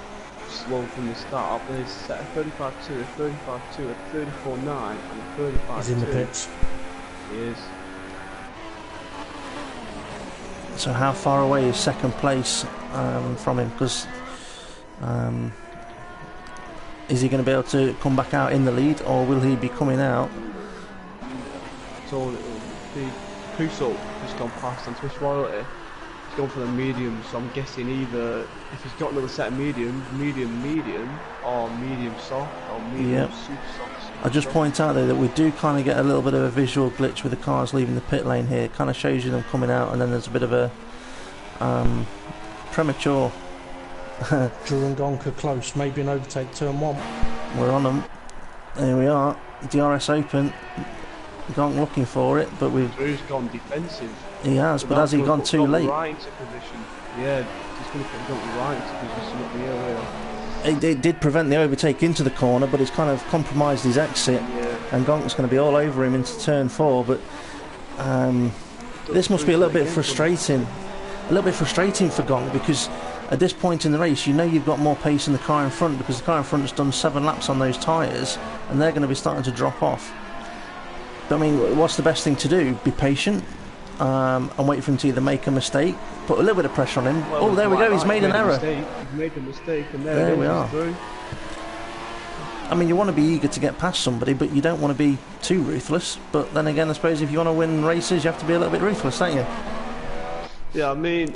slow from the start, but he's set a 35.2, a 35.2, a 34.9 and a 35.2. He's in the pits. He is. So how far away is 2nd place from him? Because is he going to be able to come back out in the lead, or will he be coming out? So the Puso has gone past and Trish Royalty. He's gone for the medium, so I'm guessing either if he's got another set of medium, or medium soft, or medium super soft. I'll just point out though that we do kind of get a little bit of a visual glitch with the cars leaving the pit lane here. It kind of shows you them coming out, and then there's a bit of a premature. Drew and Gonk are close, maybe an overtake turn 1. We're on them. There we are. DRS open. Gonk looking for it, but we've. Drew's gone defensive. He has, but has he gone too late? Right into position. Yeah, he's going to put Gonk right into position up the area. It did prevent the overtake into the corner, but it's kind of compromised his exit, and Gonk's going to be all over him into turn 4. But this must be a little bit frustrating. A little bit frustrating for Gonk, because at this point in the race, you know you've got more pace in the car in front, because the car in front has done 7 laps on those tyres, and they're going to be starting to drop off. But, I mean, what's the best thing to do? Be patient and wait for him to either make a mistake, put a little bit of pressure on him. Well, there we go, he's made an error. He's made a mistake, and there we are. I mean, you want to be eager to get past somebody, but you don't want to be too ruthless. But then again, I suppose if you want to win races, you have to be a little bit ruthless, don't you? Yeah, I mean,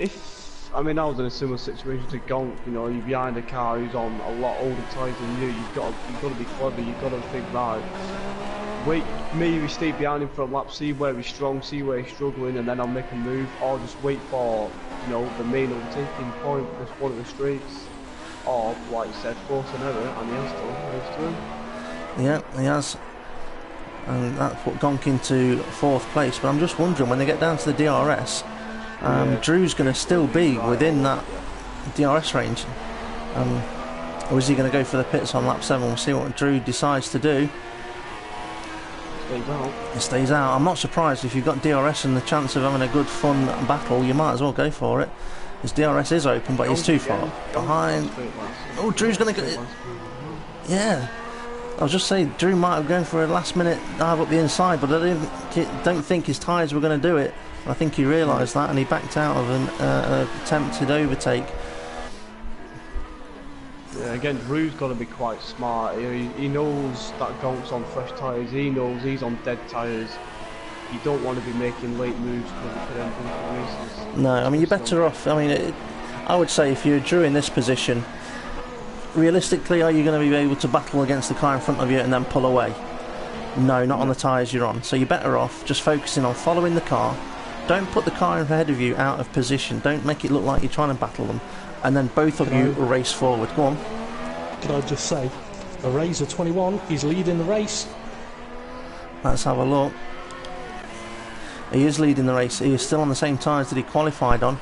I was in a similar situation to Gonk, you know, you're behind a car who's on a lot older tyres than you, you've got to be clever, you've got to think, right, wait, maybe stay behind him for a lap, see where he's strong, see where he's struggling, and then I'll make a move, or just wait for, you know, the main overtaking point, this one of the straights, or, like you said, force an error, and he has to. Yeah, he has. And that put Gonk into 4th place, but I'm just wondering, when they get down to the DRS, Drew's going to still be within that DRS range. Or is he going to go for the pits on lap 7? We'll see what Drew decides to do. Stays out. He stays out. I'm not surprised if you've got DRS and the chance of having a good fun battle, you might as well go for it. His DRS is open, but he's too far behind. Oh, Drew's going to go. Yeah. I was just saying, Drew might have gone for a last minute dive up the inside, but I don't think his tyres were going to do it. I think he realised that and he backed out of an attempted overtake. Yeah, again, Drew's got to be quite smart. He knows that Gonk's on fresh tyres, he knows he's on dead tyres. You don't want to be making late moves because it could end up in races. No, I mean, you're better off. I mean, I would say if you're Drew in this position, realistically, are you going to be able to battle against the car in front of you and then pull away? No, not on the tyres you're on. So you're better off just focusing on following the car. Don't put the car ahead of you out of position. Don't make it look like you're trying to battle them. And then both of you race forward. Go on. Can I just say, Eraser 21 is leading the race. Let's have a look. He is leading the race. He is still on the same tyres that he qualified on.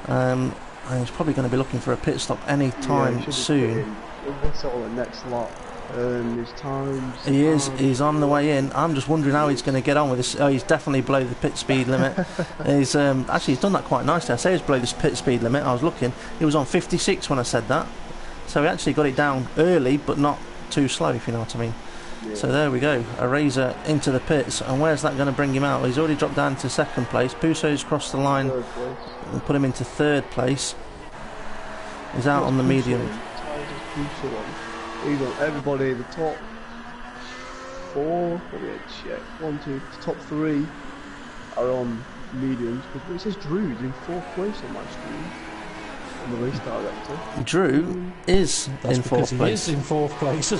And he's probably going to be looking for a pit stop any time soon. What's all the next lot? His times. He's on the way in. I'm just wondering how he's going to get on with this. Oh, he's definitely below the pit speed limit. He's actually, he's done that quite nicely. I say he's below this pit speed limit. I was looking. He was on 56 when I said that. So he actually got it down early, but not too slow, if you know what I mean. Yeah. So there we go. Eraser into the pits. And where's that going to bring him out? Well, he's already dropped down to 2nd place. Puso's crossed the line and put him into 3rd place. He's out on the medium. He's on everybody, the top 4, let me check, 1, 2, the top 3 are on mediums, but it says Drew's in 4th place on my screen, on the race director. Drew is in 4th place. He is in 4th place.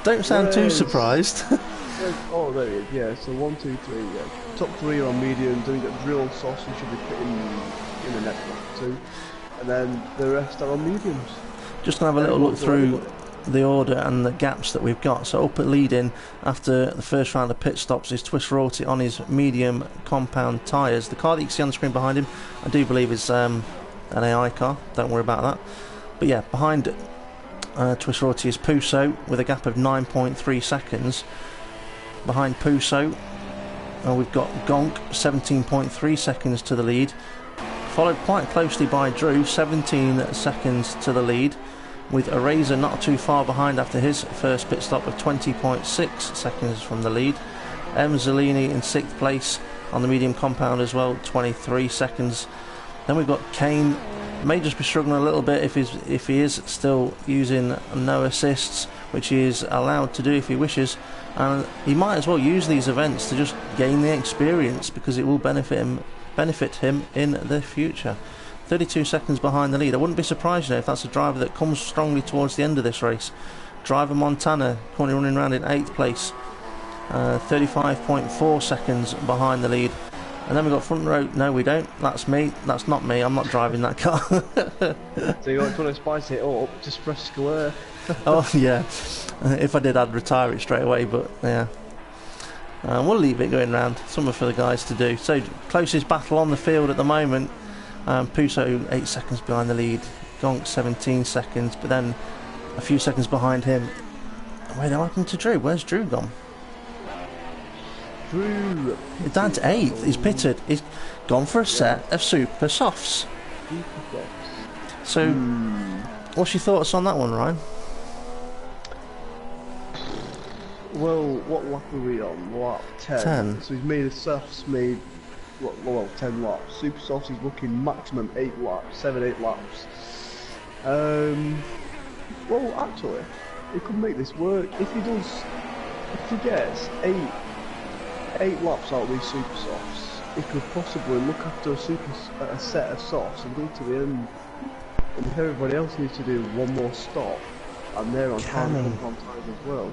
Don't sound too surprised. Oh, there he is, yeah, so 1, 2, 3, yeah. Top 3 are on mediums, then we've got Drill Sauce, who should be putting in the next one too, and then the rest are on mediums. Just going to have a little look through the order and the gaps that we've got. So up at lead-in after the first round of pit stops is Twist Royalty on his medium compound tyres. The car that you can see on the screen behind him, I do believe is an AI car. Don't worry about that. But yeah, behind Twist Royalty is Puso with a gap of 9.3 seconds. Behind Puso, we've got Gonk, 17.3 seconds to the lead. Followed quite closely by Drew, 17 seconds to the lead, with Eraser not too far behind after his first pit stop of 20.6 seconds from the lead. Zellini in 6th place on the medium compound as well, 23 seconds. Then we've got Kane, may just be struggling a little bit if he is still using no assists, which he is allowed to do if he wishes. And he might as well use these events to just gain the experience, because it will benefit him in the future. 32 seconds behind the lead. I wouldn't be surprised if that's a driver that comes strongly towards the end of this race. Driver Montana currently running around in 8th place, 35.4 seconds behind the lead. And then we've got front row. No, we don't. That's me. That's not me. I'm not driving that car. So you want to spice it up, just press square. Oh yeah, if I did I'd retire it straight away, but yeah. We'll leave it going round. Something for the guys to do. So closest battle on the field at the moment. Puso 8 seconds behind the lead. Gonk 17 seconds, but then a few seconds behind him. Wait, what happened to Drew? Where's Drew gone? Drew. He's down to 8th. He's pitted. He's gone for a set of super softs. So, what's your thoughts on that one, Ryan? Well, what lap are we on? Lap 10. So he's made a softs, well, 10 laps. Super softs, he's looking maximum 8 laps, 7-8 laps. Well, actually, he could make this work if he does. If he gets eight laps out of these super softs, he could possibly look after a set of softs and go to the end. And if everybody else needs to do one more stop, and they're on time as well.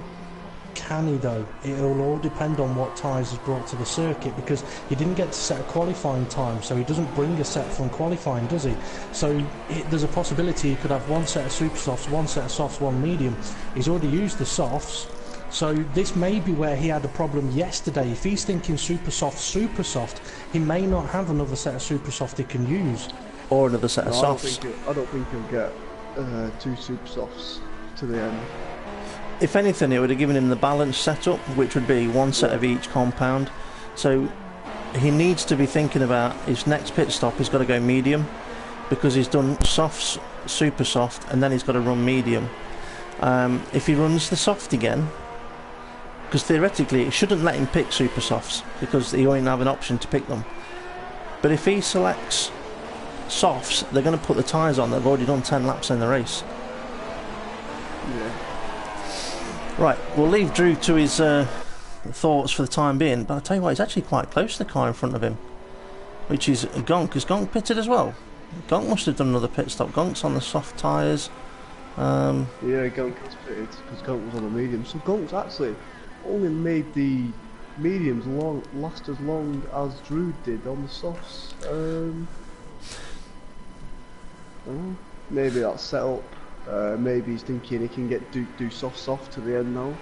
Can he though? It'll all depend on what tyres is brought to the circuit, because he didn't get to set a qualifying time, so he doesn't bring a set from qualifying, does he? So there's a possibility he could have one set of super softs, one set of softs, one medium. He's already used the softs, so this may be where he had a problem yesterday. If he's thinking super soft, he may not have another set of super soft he can use. Or another set of softs. I don't think he'll get 2 super softs to the end. If anything, it would have given him the balanced setup, which would be one set of each compound. So he needs to be thinking about his next pit stop. He's got to go medium, because he's done softs, super soft, and then he's got to run medium. If he runs the soft again, because theoretically it shouldn't let him pick super softs, because he won't have an option to pick them. But if he selects softs, they're going to put the tyres on. They've already done 10 laps in the race. Yeah. Right, we'll leave Drew to his thoughts for the time being, but I'll tell you what, he's actually quite close to the car in front of him, which is Gonk. Is Gonk pitted as well? Gonk must have done another pit stop. Gonk's on the soft tyres. Yeah, Gonk has pitted, because Gonk was on the medium. So Gonk's actually only made the mediums last as long as Drew did on the softs. Maybe that's set up. Maybe he's thinking he can do soft to the end now.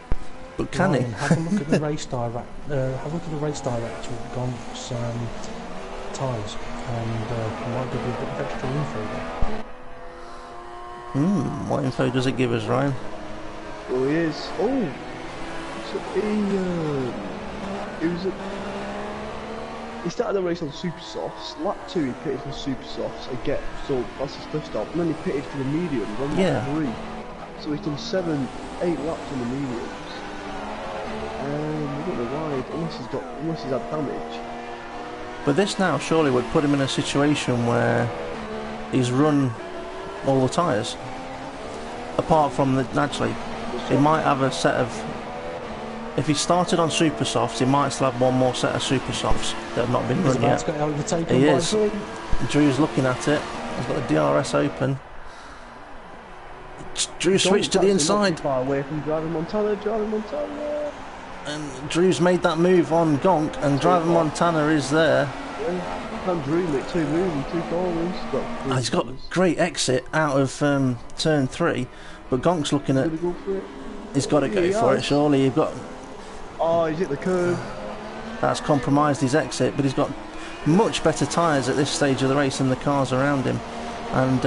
But can he? Have a look at the race direct. Have a look at the race director with Gonk's tyres, and it might give you a bit of extra info there. What info does it give us, Ryan? Well, he is. Oh, so he started the race on super softs. Lap 2 he pitted for super softs again, so that's his first stop. And then he pitted for the mediums on lap 3. So he's done 8 laps on the mediums. I don't know why, unless he's had damage. But this now surely would put him in a situation where he's run all the tyres. Apart from naturally, he might have a set of. If he started on super softs, he might still have one more set of super softs that have not been run yet. He is. Drew's looking at it. He's got the DRS open. Drew switched to the inside. Far away from driving Montana. And Drew's made that move on Gonk, and driver Montana is there. Can Drew make 2 moves and 2 corners? He's got great exit out of turn 3, but Gonk's looking at. He's got to go for it. Surely you've got. Oh, he's hit the curve. That's compromised his exit, but he's got much better tyres at this stage of the race than the cars around him. And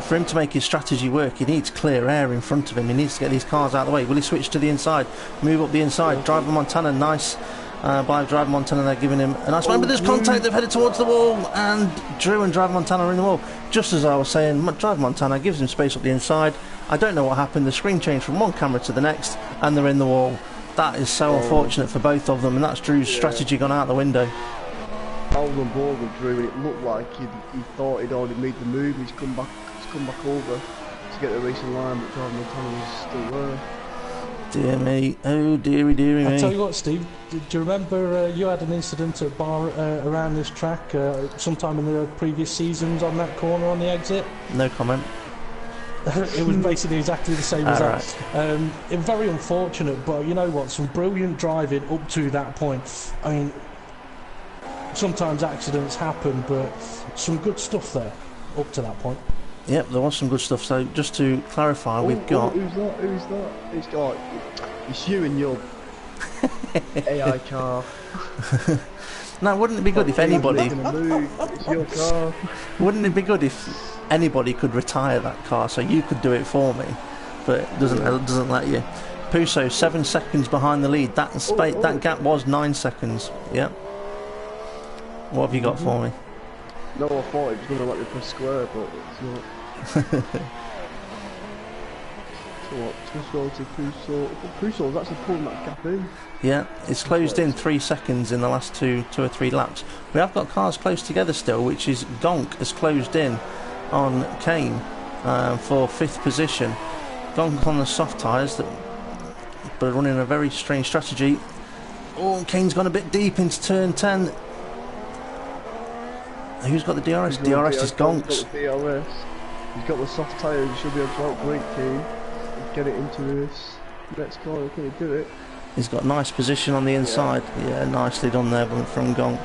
for him to make his strategy work, he needs clear air in front of him. He needs to get these cars out of the way. Will he switch to the inside? Move up the inside. Driver Montana, nice. By Driver Montana, they're giving him a nice one. But there's contact. They've headed towards the wall, and Drew and Driver Montana are in the wall. Just as I was saying, Driver Montana gives him space up the inside. I don't know what happened. The screen changed from one camera to the next, and they're in the wall. That is so unfortunate for both of them, and that's Drew's strategy gone out the window. I was on board with Drew, and it looked like he thought he'd already made the move. He's come back over to get the racing line, but Driver Montana was still there. Dear me, oh dearie me. I'll tell you what, Steve, do you remember you had an incident at around this track sometime in the previous seasons on that corner on the exit? No comment. It was basically exactly the same as that. It was very unfortunate, but you know what, some brilliant driving up to that point. I mean, sometimes accidents happen, but some good stuff there up to that point. Yep, there was some good stuff. So just to clarify, we've got. Who's that? It's you and your AI car. Now, wouldn't it be good if anybody? It's your car. Wouldn't it be good if anybody could retire that car so you could do it for me? But it doesn't let you. Puso 7 seconds behind the lead. That gap was 9 seconds. Yep. What have you got for me? No, I thought it was going to let me press square, but it's not. So what? Puso to Puso. Puso's actually pulling that gap in. Yeah, it's closed in 3 seconds in the last two or three laps. We have got cars close together still, which is Gonk has closed in on Kane for 5th position. Gone on the soft tyres, but running a very strange strategy. Oh, Kane's gone a bit deep into turn 10. Who's got the DRS? DRS is Gonks. He's got the soft tyres, he should be able to outbrake Kane and get it into this next corner. Can he do it? He's got nice position on the inside. Yeah, nicely done there from Gonk.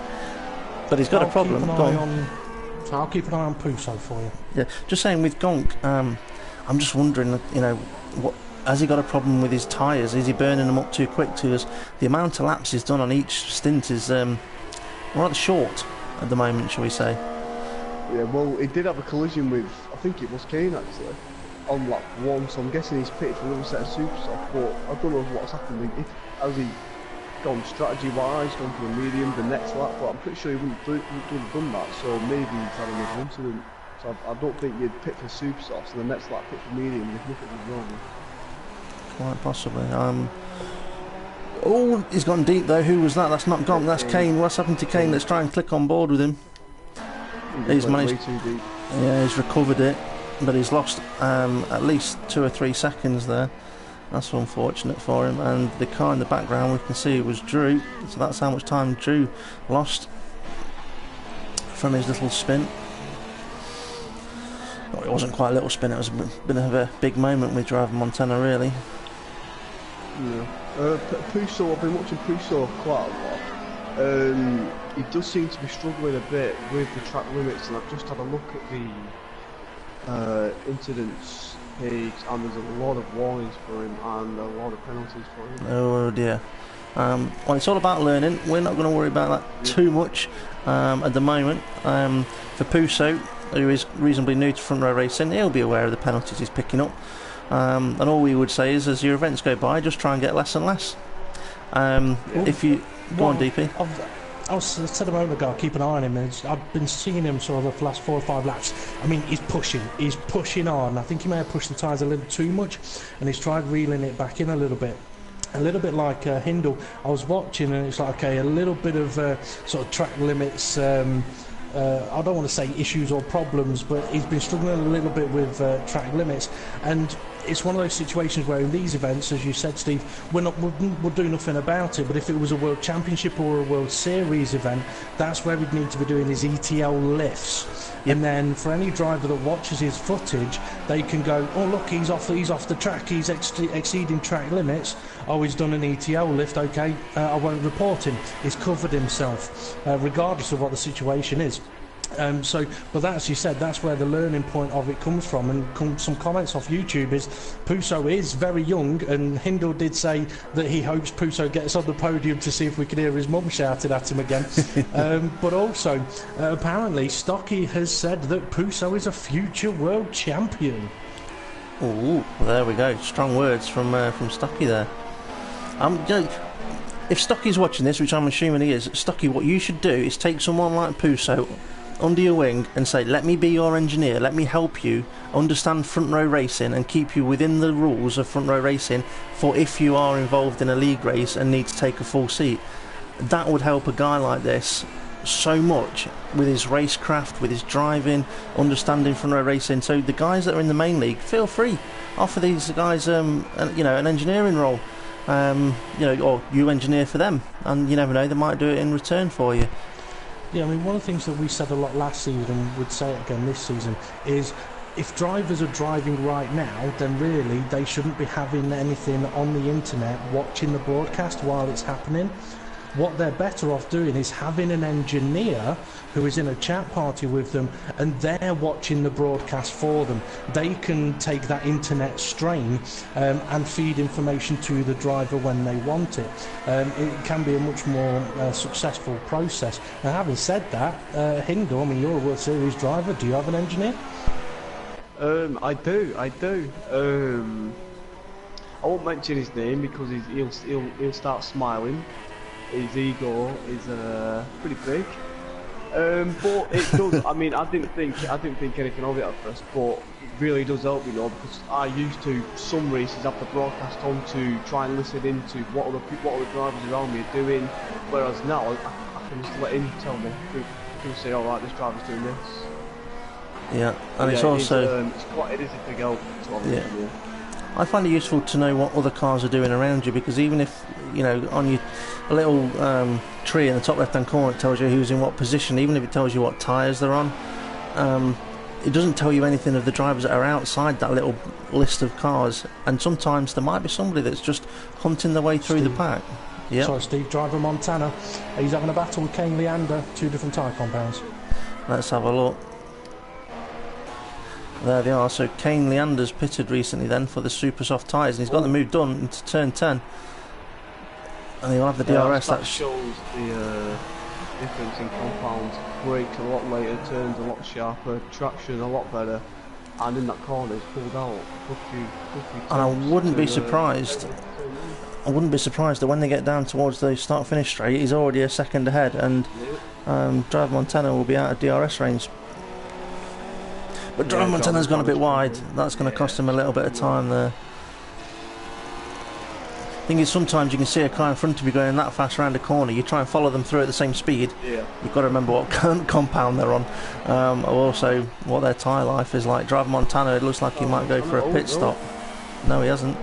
But he's got a problem. So I'll keep an eye on Puso for you. Yeah, just saying with Gonk, I'm just wondering, you know, what has he got a problem with his tyres? Is he burning them up too quick to us? The amount of laps he's done on each stint is rather short at the moment, shall we say? Yeah, well, he did have a collision with, I think it was Kane actually, on lap 1, so I'm guessing he's pitted for another set of super soft, but I don't know what's happened. Has he gone strategy-wise, gone for a medium the next lap, but I'm pretty sure he wouldn't have done that, so maybe he's had another incident. So I don't think you'd pit for super softs and the next lap pit for medium if nothing was wrong. Quite possibly. Oh, he's gone deep though. Who was that? That's not Gonk, that's Kane. What's happened to Kane? Let's try and click on board with him. He's managed. Way too deep. Yeah, he's recovered it, but he's lost at least 2 or 3 seconds there. That's unfortunate for him. And the car in the background, we can see it was Drew. So that's how much time Drew lost from his little spin. Well, it wasn't quite a little spin, it was a bit of a big moment with driving Montana, really. Yeah. Puso, I've been watching Puso quite a lot. He does seem to be struggling a bit with the track limits, and I've just had a look at the incidents page, and there's a lot of warnings for him and a lot of penalties for him. Oh dear. Well, it's all about learning. We're not going to worry about that too much at the moment. For Puso, who is reasonably new to front row racing, he'll be aware of the penalties he's picking up. And all we would say is, as your events go by, just try and get less and less. If you go on, DP. I said a moment ago, keep an eye on him. I've been seeing him sort of the last 4 or 5 laps. I mean, he's pushing on. I think he may have pushed the tyres a little too much, and he's tried reeling it back in a little bit. A little bit like HiNDLE. I was watching, and it's like, okay, a little bit of sort of track limits. I don't want to say issues or problems, but he's been struggling a little bit with track limits, and it's one of those situations where in these events, as you said, Steve, we'll do nothing about it. But if it was a World Championship or a World Series event, that's where we'd need to be doing his ETL lifts. Yep. And then for any driver that watches his footage, they can go, oh look, he's off the track, he's exceeding track limits. Oh, he's done an ETL lift, okay, I won't report him. He's covered himself, regardless of what the situation is. But that, as you said, that's where the learning point of it comes from. And some comments off YouTube is Puso is very young, and HiNDLE did say that he hopes Puso gets on the podium to see if we can hear his mum shouting at him again. But also, apparently, Stocky has said that Puso is a future world champion. Oh, there we go. Strong words from Stocky there. If Stocky's watching this, which I'm assuming he is, Stocky, what you should do is take someone like Puso under your wing and say, let me be your engineer, let me help you understand front row racing and keep you within the rules of front row racing for if you are involved in a league race and need to take a full seat. That would help a guy like this so much with his racecraft, with his driving, understanding front row racing. So the guys that are in the main league, feel free, offer these guys an engineering role, or you engineer for them, and you never know, they might do it in return for you. Yeah, I mean, one of the things that we said a lot last season, and would say it again this season, is if drivers are driving right now, then really they shouldn't be having anything on the internet watching the broadcast while it's happening. What they're better off doing is having an engineer who is in a chat party with them, and they're watching the broadcast for them. They can take that internet strain and feed information to the driver when they want it. It can be a much more successful process. Now, having said that, HiNDLE, I mean, you're a World Series driver. Do you have an engineer? I do. I won't mention his name because he'll start smiling. His ego is pretty big, but it does. I mean, I didn't think anything of it at first, but it really does help, because I used to some races have the broadcast on to try and listen into what other drivers around me are doing, whereas now I can just let him tell me. He'll say, all right, this driver's doing this. Yeah, and it's also it is a big help to have an engineer. I find it useful to know what other cars are doing around you, because even if, you know, on your a little tree in the top left hand corner it tells you who's in what position, even if it tells you what tyres they're on, it doesn't tell you anything of the drivers that are outside that little list of cars, and sometimes there might be somebody that's just hunting their way through the pack. Yep. Sorry, Steve, driver Montana. He's having a battle with Kane Leander, 2 different tyre compounds. Let's have a look. There they are. So Kane Leander's pitted recently then for the super soft tyres, and he's got the move done into turn 10. And he'll have the DRS. That shows the difference in compounds. Brakes a lot later, turns a lot sharper, traction a lot better, and in that corner he's pulled out. And I wouldn't be surprised. I wouldn't be surprised that when they get down towards the start-finish straight, he's already a second ahead, and Driver Montana will be out of DRS range. But Driver Montana's gone a bit wide. That's going to cost him a little bit of time there. Thing is, sometimes you can see a car in front of you going that fast around a corner. You try and follow them through at the same speed. Yeah. You've got to remember what compound they're on, also what their tyre life is like. Driver Montana, it looks like he might go for a pit stop. No, he hasn't.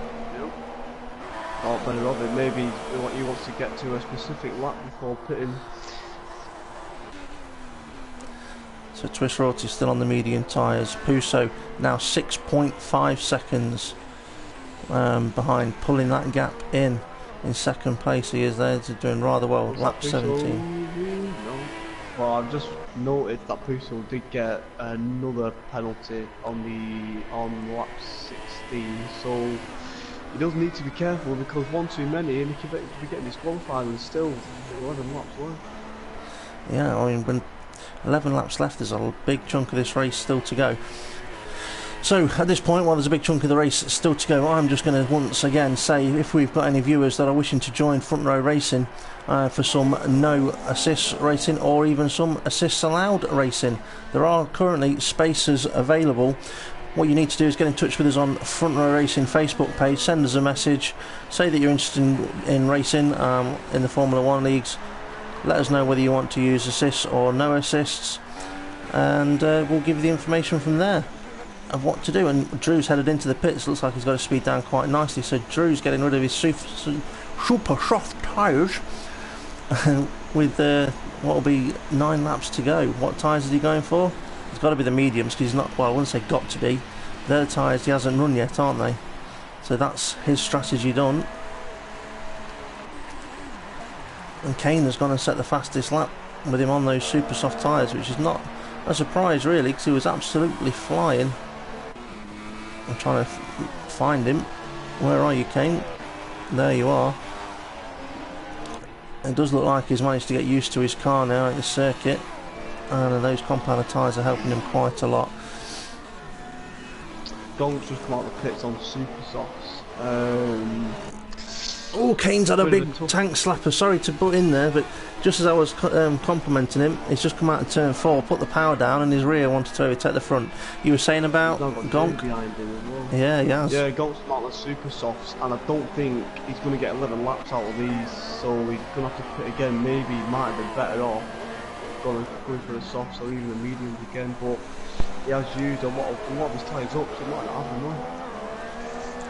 Oh, better of it. Maybe he wants to get to a specific lap before pitting. So Twist Royalty's still on the medium tyres. Puso now 6.5 seconds behind, pulling that gap in second place. He is there, doing rather well. Lap 17. No. Well, I've just noted that Puso did get another penalty on lap 16, so he does need to be careful, because one too many and he could be getting disqualified and still 11 laps left. Yeah, I mean, when 11 laps left, there's a big chunk of this race still to go. So at this point, while there's a big chunk of the race still to go, I'm just going to once again say, if we've got any viewers that are wishing to join Front Row Racing for some no assists racing, or even some assists allowed racing, there are currently spaces available. What you need to do is get in touch with us on Front Row Racing Facebook page, send us a message, say that you're interested in racing in the Formula 1 leagues, let us know whether you want to use assists or no assists, and we'll give you the information from there of what to do. And Drew's headed into the pits, looks like he's got to speed down quite nicely, so Drew's getting rid of his super soft tyres with what will be 9 laps to go. What tyres is he going for? It's got to be the mediums, because he's not, well, I wouldn't say got to be. They're the tyres he hasn't run yet, aren't they? So that's his strategy done. And Kane has gone and set the fastest lap with him on those super soft tyres, which is not a surprise really, because he was absolutely flying. I'm trying to find him. Where are you, Kane? There you are. It does look like he's managed to get used to his car now at the circuit, and those compound tyres are helping him quite a lot. Gonk's just come out of the pits on super softs. Oh, Kane's had a big tank slapper. Sorry to butt in there, but just as I was complimenting him, he's just come out of turn 4, put the power down, and his rear wanted to overtake the front. You were saying about Gonk? Behind him as well. Yeah, he has. Yeah, Gonk's come out of the super softs, and I don't think he's going to get 11 laps out of these, so he's going to have to pit again. Maybe he might have been better off going for the softs or even the mediums again, but he has used a lot of his tyres up, so he might not have them on.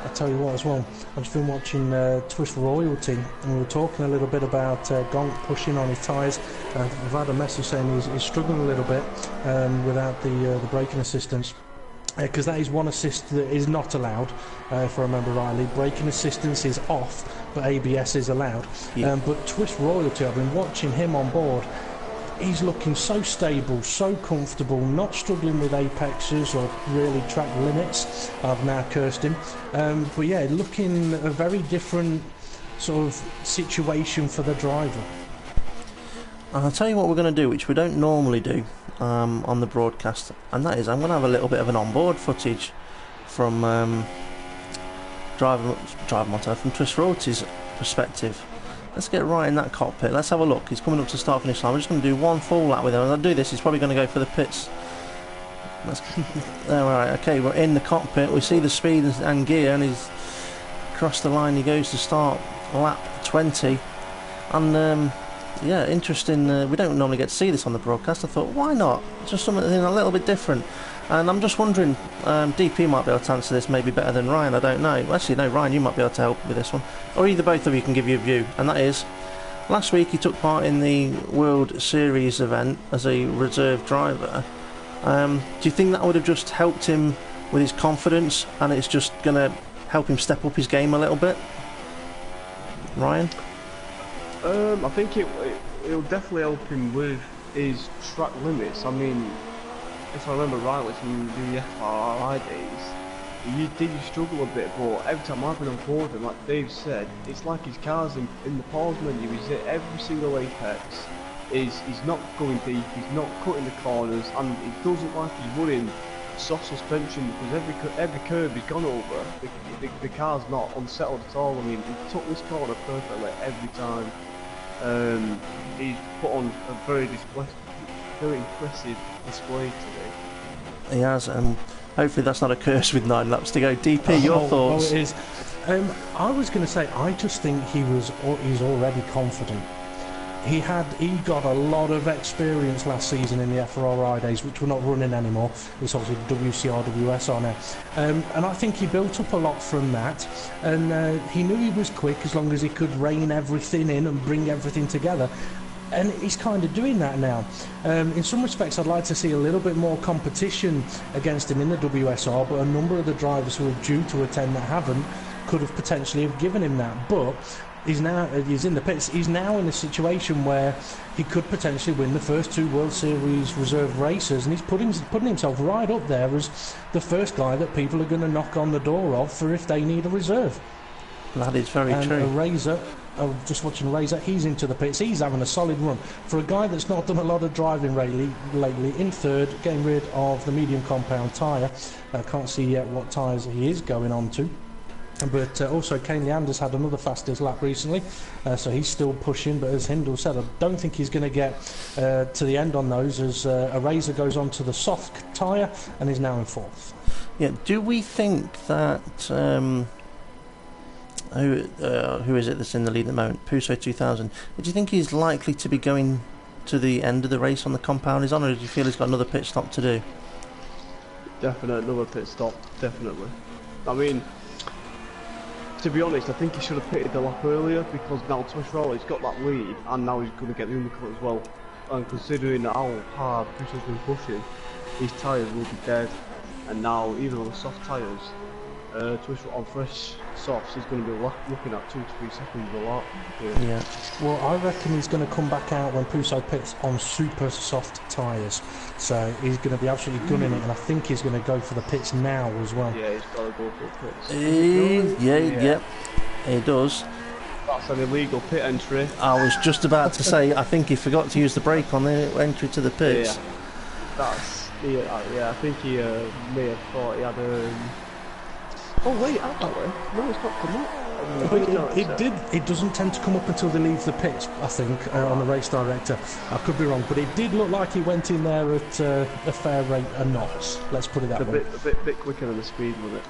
I tell you what as well, I've just been watching Twist Royalty, and we were talking a little bit about Gonk pushing on his tyres. I've had a message saying he's struggling a little bit without the braking assistance, because that is one assist that is not allowed, if I remember rightly. Braking assistance is off, but ABS is allowed. Yeah. But Twist Royalty, I've been watching him on board. He's looking so stable, so comfortable, not struggling with apexes or really track limits. I've now cursed him. But yeah, looking a very different sort of situation for the driver. And I'll tell you what we're going to do, which we don't normally do on the broadcast, and that is I'm going to have a little bit of an onboard footage from Driver Montana, from Twist Royalty's perspective. Let's get right in that cockpit. Let's have a look. He's coming up to start finish line. We're just going to do one full lap with him. As I do this, he's probably going to go for the pits. There, right. Okay, we're in the cockpit. We see the speed and gear, and he's crossed the line. He goes to start lap 20. And yeah, interesting. We don't normally get to see this on the broadcast. I thought, why not? Just something a little bit different. And I'm just wondering, DP might be able to answer this maybe better than Ryan, I don't know. Actually, no, Ryan, you might be able to help with this one. Or either both of you can give you a view, and that is, last week he took part in the World Series event as a reserve driver. Do you think that would have just helped him with his confidence, and it's just going to help him step up his game a little bit? Ryan? I think it'll definitely help him with his track limits. I mean, if I remember rightly from the FRI days, you did struggle a bit, but every time I've been on board him, like Dave said, it's like his car's in the pause menu. He's at every single apex. He's not going deep, he's not cutting the corners, and it doesn't like he's running soft suspension, because every curve he's gone over, the car's not unsettled at all. I mean, he took this corner perfectly every time. He's put on a very impressive display today. He has, and hopefully that's not a curse with 9 laps to go. DP, your thoughts? Oh, it is. I was going to say, I just think he's already confident. He got a lot of experience last season in the FRI days, which we're not running anymore. It's obviously WCR, WSR now. And I think he built up a lot from that. And he knew he was quick as long as he could rein everything in and bring everything together. And he's kind of doing that now. In some respects, I'd like to see a little bit more competition against him in the WSR, but a number of the drivers who are due to attend that haven't could have potentially have given him that. But he's in the pits. He's now in a situation where he could potentially win the first 2 World Series reserve races, and he's putting himself right up there as the first guy that people are going to knock on the door of for if they need a reserve. That is very true. Razor, just watching Razor, he's into the pits. He's having a solid run for a guy that's not done a lot of driving lately. In third, getting rid of the medium compound tyre. I can't see yet what tyres he is going on to. But also Kane Leander's had another fastest lap recently, so he's still pushing. But as HiNDLE said, I don't think he's going to get to the end on those, as a Razor goes on to the soft tyre and is now in 4th. Yeah, do we think that who is it that's in the lead at the moment? Puso 2000. Do you think he's likely to be going to the end of the race on the compound he's on, or do you feel he's got another pit stop to do? Definitely another pit stop, definitely. I mean, to be honest, I think he should have pitted the lap earlier, because now Tushroll, got that lead, and now he's going to get the undercut as well. And considering how hard Puso's been pushing, his tyres will be dead. And now, even on the soft tyres, Tushroll on fresh softs, he's going to be looking at 2 to 3 seconds a lap. Yeah. Well, I reckon he's going to come back out when Puso pits on super soft tyres. So he's going to be absolutely gunning it, and I think he's going to go for the pits now as well. Yeah, he's got to go for the pits. Yeah, he does. That's an illegal pit entry. I was just about to say, I think he forgot to use the brake on the entry to the pits. Yeah, I think he may have thought he had oh wait, actually, no, it's not come up. It doesn't tend to come up until they leave the pits, I think, on the race director. I could be wrong, but it did look like he went in there at a fair rate of knots. Let's put it that way. A bit quicker than the speed limit.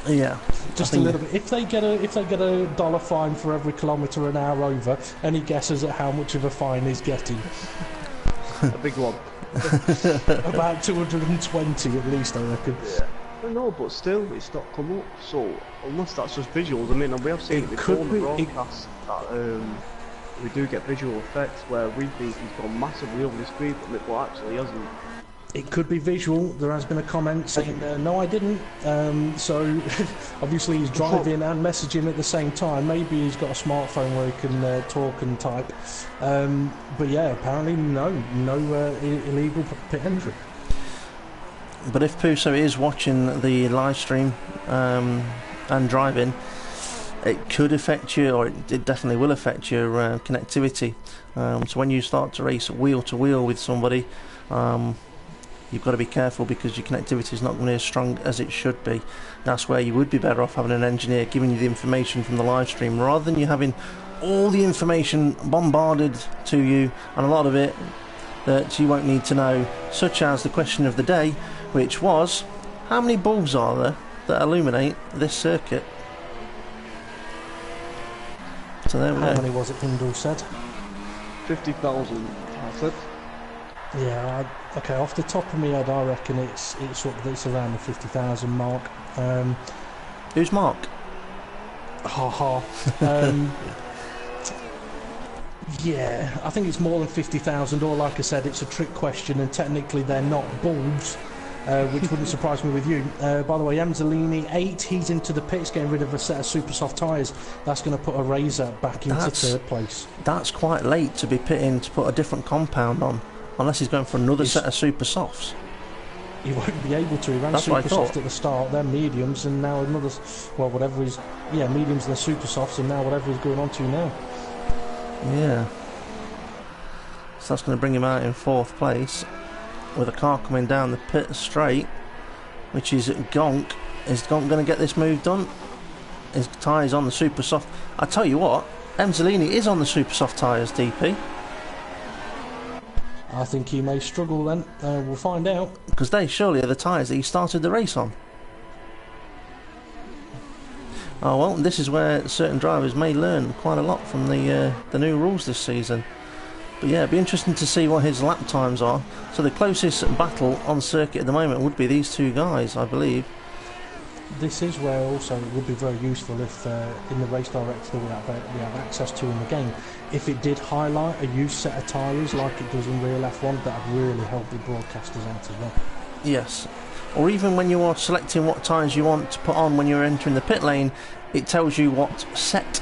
Yeah, just a little bit. If they get a $1 fine for every kilometre an hour over, any guesses at how much of a fine he's getting? A big one. About 220 at least, I reckon. Yeah. No, but still, it's not come up. So unless that's just visuals, I mean, we have seen it before on the broadcast that we do get visual effects where we think he's gone massively over the speed limit, but actually he hasn't. It could be visual. There has been a comment saying, no, I didn't. So obviously he's driving and messaging at the same time. Maybe he's got a smartphone where he can talk and type. But yeah, apparently no illegal pit entry. But if Puso is watching the live stream and driving, it could affect you, or it definitely will affect your connectivity. So when you start to race wheel to wheel with somebody, you've got to be careful, because your connectivity is not going to be as strong as it should be. That's where you would be better off having an engineer giving you the information from the live stream, rather than you having all the information bombarded to you, and a lot of it that you won't need to know, such as the question of the day, which was, how many bulbs are there that illuminate this circuit? So there we go. How many was it HiNDLE said? 50,000, I said. Yeah, okay. Off the top of my head, I reckon it's around the 50,000 mark. Who's Mark? Ha ha. Yeah, I think it's more than 50,000. Or like I said, it's a trick question, and technically they're not bulbs, which wouldn't surprise me with you. By the way, x-HiNDLE-X, he's into the pits, getting rid of a set of super soft tyres. That's going to put a Razor back into third place. That's quite late to be pitting to put a different compound on, unless he's going for another set of super softs. He won't be able to. He ran super soft at the start, then mediums, and now another. Well, whatever he's. Yeah, mediums and the super softs, and now whatever he's going on to now. Yeah. So that's going to bring him out in fourth place, with a car coming down the pit straight, which is Gonk. Is Gonk going to get this move done? His tyres on the super soft. I tell you what, x-HiNDLE-X is on the super soft tyres, DP. I think he may struggle then. We'll find out. Because they surely are the tyres that he started the race on. Oh well, this is where certain drivers may learn quite a lot from the new rules this season. But yeah, it'd be interesting to see what his lap times are. So the closest battle on circuit at the moment would be these two guys, I believe. This is where also it would be very useful if in the race director that we have access to in the game, if it did highlight a used set of tyres like it does in real F1, that would really help the broadcasters out as well. Yes. Or even when you are selecting what tyres you want to put on when you're entering the pit lane, it tells you what set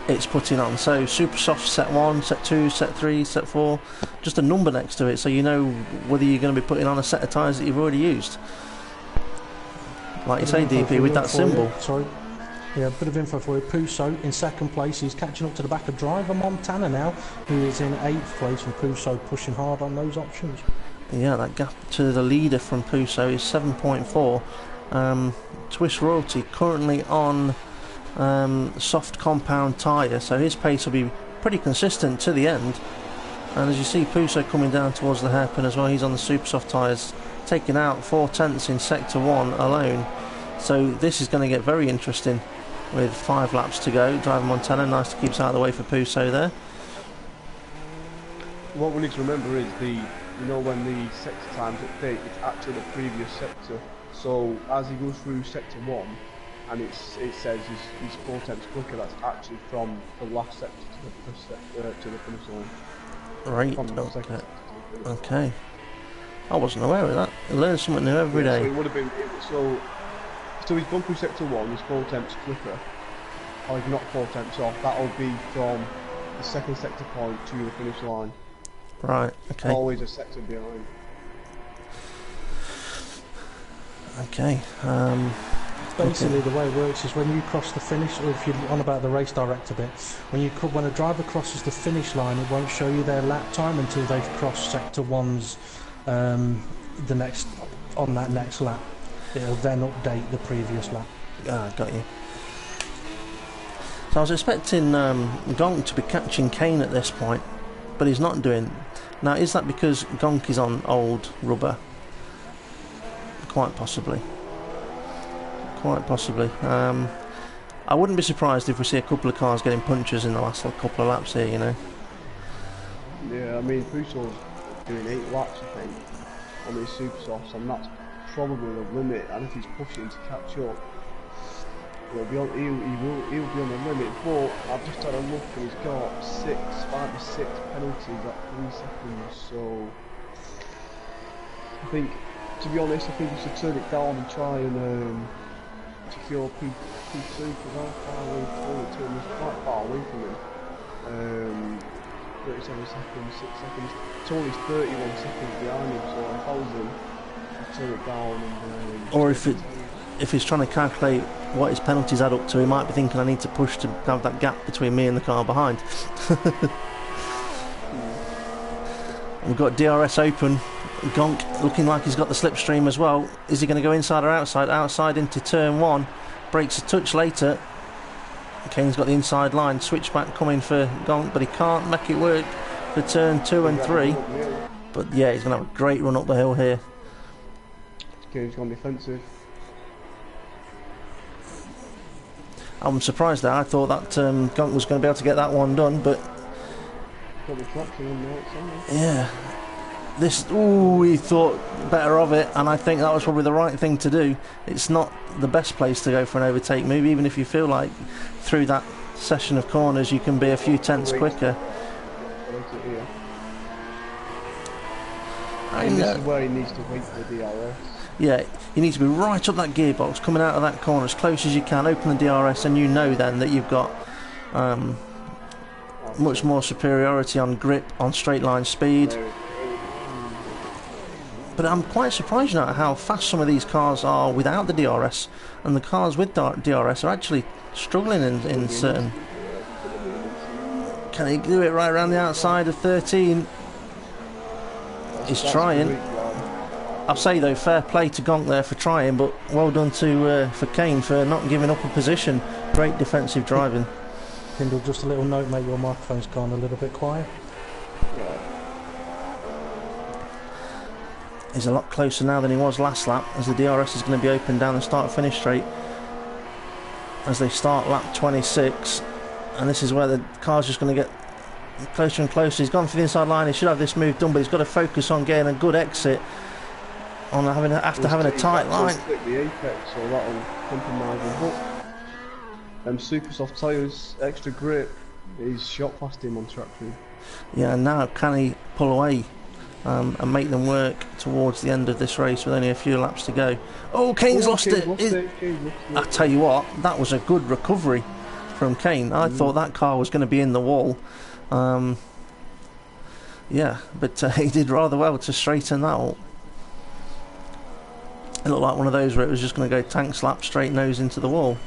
it's putting on. So super soft set 1, set 2, set 3, set 4, just a number next to it, so you know whether you're going to be putting on a set of tyres that you've already used. Like you say, DP, with that symbol. Sorry. Yeah, a bit of info for you. Puso in second place. He's catching up to the back of driver Montana now, who is in 8th place, and Puso pushing hard on those options. Yeah, that gap to the leader from Puso is 7.4. Twist Royalty currently on soft compound tyre, so his pace will be pretty consistent to the end. And as you see, Puso coming down towards the hairpin as well. He's on the super soft tyres, taking out 4/10 in sector 1 alone. So this is going to get very interesting with 5 laps to go. Driver Montana, nice to keep us out of the way for Puso there. What we need to remember is when the sector times update, it's actually the previous sector. So as he goes through sector 1, and it says he's 4/10 quicker, that's actually from the last sector to the finish line. Right, okay. I wasn't aware of that. I learn something new every day. So it would have been, so he's gone through sector 1, he's 4/10 quicker, or he's not 4/10 off, that'll be from the second sector point to the finish line. Right, okay. Always a sector behind. Okay, Basically, the way it works is when you cross the finish, or if you're on about the race director bit, when a driver crosses the finish line, it won't show you their lap time until they've crossed sector 1's on that next lap. It'll then update the previous lap. Ah, got you. So I was expecting Gonk to be catching Kane at this point, but he's not doing. Now, is that because Gonk is on old rubber? Quite possibly. Quite possibly. I wouldn't be surprised if we see a couple of cars getting punctures in the last couple of laps here, you know. Yeah, I mean, Puso's doing 8 laps, I think, on these super softs, and that's probably the limit. And if he's pushing to catch up, he'll be on the limit. But I've just had a look, and he's got 5 or 6 penalties at 3 seconds. So I think, to be honest, I think he should turn it down and try and secure P2, because how far away from him? He's quite far away from him. 37 seconds, 6 seconds. Tony's 31 seconds behind him, so if I was him, I'd turn it down and... or if he's trying to calculate what his penalties add up to, he might be thinking, I need to push to have that gap between me and the car behind. We've got DRS open. Gonk looking like he's got the slipstream as well. Is he going to go inside or outside? Outside into turn 1. Brakes a touch later. Kane's got the inside line. Switchback coming for Gonk, but he can't make it work for turn 2 and 3. But yeah, he's going to have a great run up the hill here. Kane's gone defensive. I'm surprised there. I thought that Gonk was going to be able to get that one done, but Got the traction on there, yeah. this, ooh, he thought better of it, and I think that was probably the right thing to do. It's not the best place to go for an overtake move, even if you feel like through that session of corners you can be a few tenths quicker. And this is where he needs to wait for the DRS. Yeah, you need to be right up that gearbox, coming out of that corner as close as you can, open the DRS, and you know then that you've got much more superiority on grip, on straight line speed. But I'm quite surprised now at how fast some of these cars are without the DRS, and the cars with DRS are actually struggling in certain... Can he do it right around the outside of 13? He's trying. I'll say though, fair play to Gonk there for trying, but well done to for Kane for not giving up a position. Great defensive driving. Hindle, just a little note, mate, your microphone's gone a little bit quiet. He's a lot closer now than he was last lap, as the DRS is going to be open down the start-finish straight as they start lap 26, and this is where the car's just going to get closer and closer. He's gone for the inside line, he should have this move done, but he's got to focus on getting a good exit on after having a tight line. The apex, or that'll compromise him. But super soft tyres, extra grip, he's shot past him on track 2. Yeah, and now can he pull away and make them work towards the end of this race with only a few laps to go? Oh, Kane's lost it! I tell you what, that was a good recovery from Kane. I thought that car was going to be in the wall. Yeah, but he did rather well to straighten that up. It looked like one of those where it was just going to go tank slap straight nose into the wall.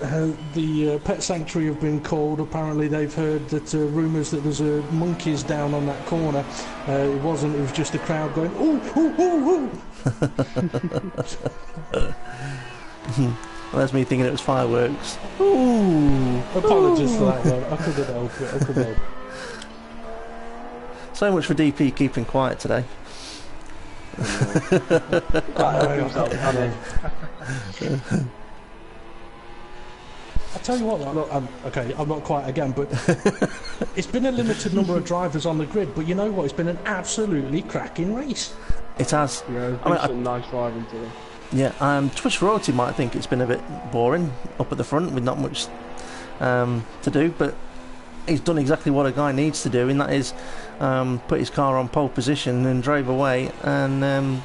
The pet sanctuary have been called. Apparently they've heard that rumours that there's monkeys down on that corner. It wasn't, it was just the crowd going, ooh, ooh, ooh, ooh. Well, that's me thinking it was fireworks. Ooh. Apologies for that one. I couldn't help it. I couldn't help it. So much for DP keeping quiet today. I tell you what, okay, I'm not quiet again, but it's been a limited number of drivers on the grid, but you know what, it's been an absolutely cracking race. It has. Yeah, I mean, some nice driving today. Yeah, Twitch Royalty might think it's been a bit boring up at the front with not much to do, but he's done exactly what a guy needs to do, and that is put his car on pole position and drove away, and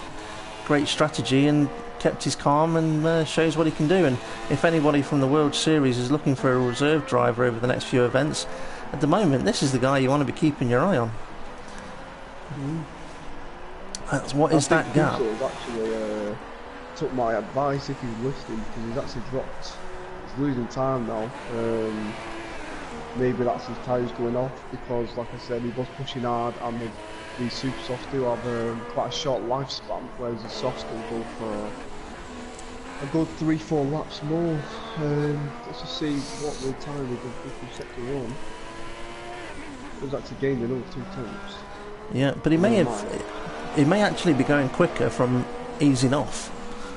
great strategy, and kept his calm, and shows what he can do. And if anybody from the World Series is looking for a reserve driver over the next few events, at the moment this is the guy you want to be keeping your eye on. That's what is that gap? Actually took my advice if he's listening, because he's actually dropped. He's losing time now. Maybe that's his tyres going off, because like I said, he was pushing hard, and these super softs do have quite a short lifespan, whereas the softs can go for a good 3-4 laps more. Let's just see what the time we did from sector 1. It was actually gained another 2 tenths. Yeah, but he may actually be going quicker from easing off,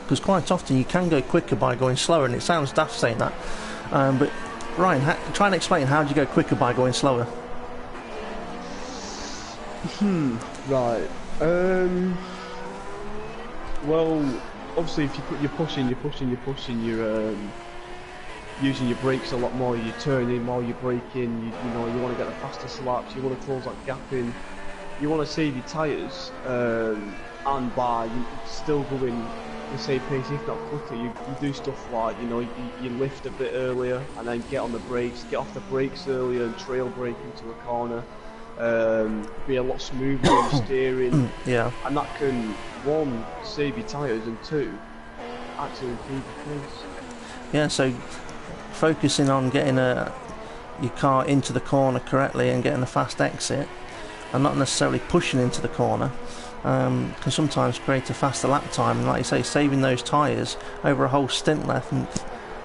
because quite often you can go quicker by going slower, and it sounds daft saying that, but Ryan, try and explain, how do you go quicker by going slower? Right. Well, obviously, if you're pushing, you're using your brakes a lot more. You're turning while you're braking. You know, you want to get the fastest laps. You want to close that gap in. You want to save your tyres, and by still going the same pace, if not quicker. You do stuff like, you know, you lift a bit earlier and then get on the brakes, get off the brakes earlier and trail brake into a corner. Be a lot smoother in steering. Yeah. And that can, 1, save your tyres, and 2, actually improve your pace. Yeah, so focusing on getting your car into the corner correctly and getting a fast exit, and not necessarily pushing into the corner, can sometimes create a faster lap time. And like you say, saving those tyres over a whole stint length, and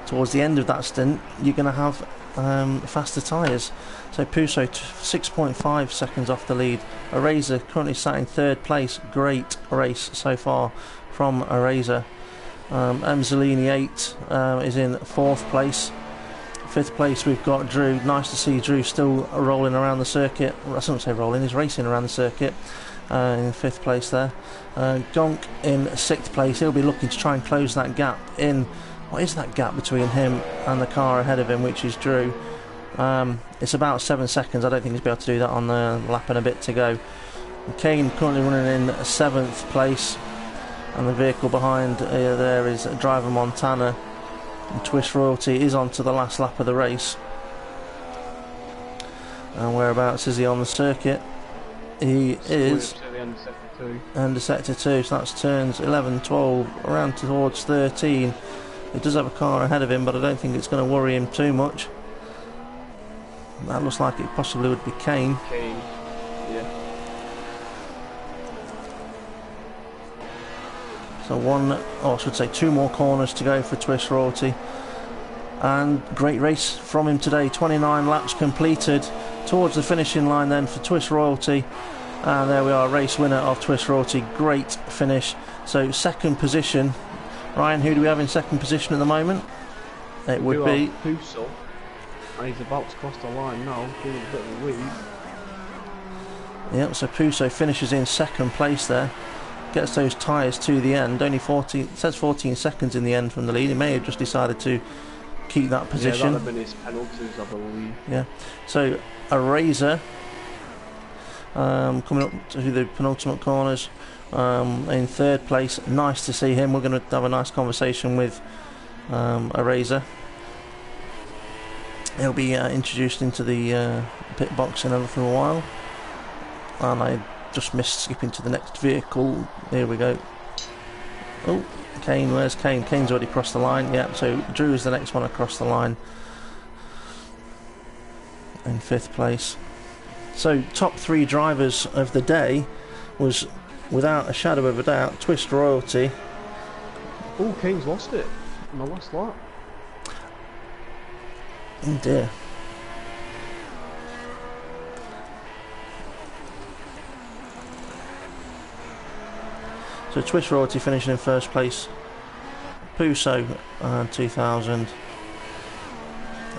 towards the end of that stint you're going to have faster tyres. So Puso 6.5 seconds off the lead. Eraser currently sat in 3rd place. Great race so far from Eraser. Emzalini 8 is in 4th place. 5th place we've got Drew. Nice to see Drew still rolling around the circuit. I shouldn't say rolling, he's racing around the circuit. in 5th place there. Gonk in 6th place. He'll be looking to try and close that gap in. What is that gap between him and the car ahead of him, which is Drew? It's about 7 seconds. I don't think he's be able to do that on the lap and a bit to go. Kane currently running in 7th place, and the vehicle behind there is driver Montana. And Twist Royalty is on to the last lap of the race. And whereabouts is he on the circuit? He is under sector 2, so that's turns 11, 12, around towards 13. He does have a car ahead of him, but I don't think it's going to worry him too much. That looks like it possibly would be Kane. Kane, yeah. So I should say 2 more corners to go for Twist Royalty. And great race from him today. 29 laps completed towards the finishing line then for Twist Royalty. And there we are, race winner of Twist Royalty. Great finish. So 2nd position. Ryan, who do we have in 2nd position at the moment? It would be Puso. And he's about to cross the line now, doing a bit of a lead. Yep, so Puso finishes in 2nd place there. Gets those tyres to the end. Only 14, it says 14 seconds in the end from the lead. He may have just decided to keep that position. Yeah, that would have been his penalties, I believe. Yeah. So a Razor coming up to the penultimate corners in 3rd place. Nice to see him. We're going to have a nice conversation with a Razor. He'll be introduced into the pit box in a little while. And I just missed skipping to the next vehicle. Here we go. Oh, Kane, where's Kane? Kane's already crossed the line. Yeah, so Drew is the next one across the line in 5th place. So top 3 drivers of the day was, without a shadow of a doubt, Twist Royalty. Oh, Kane's lost it in the last lap. Oh dear. So Twist Royalty finishing in 1st place. Puso 2000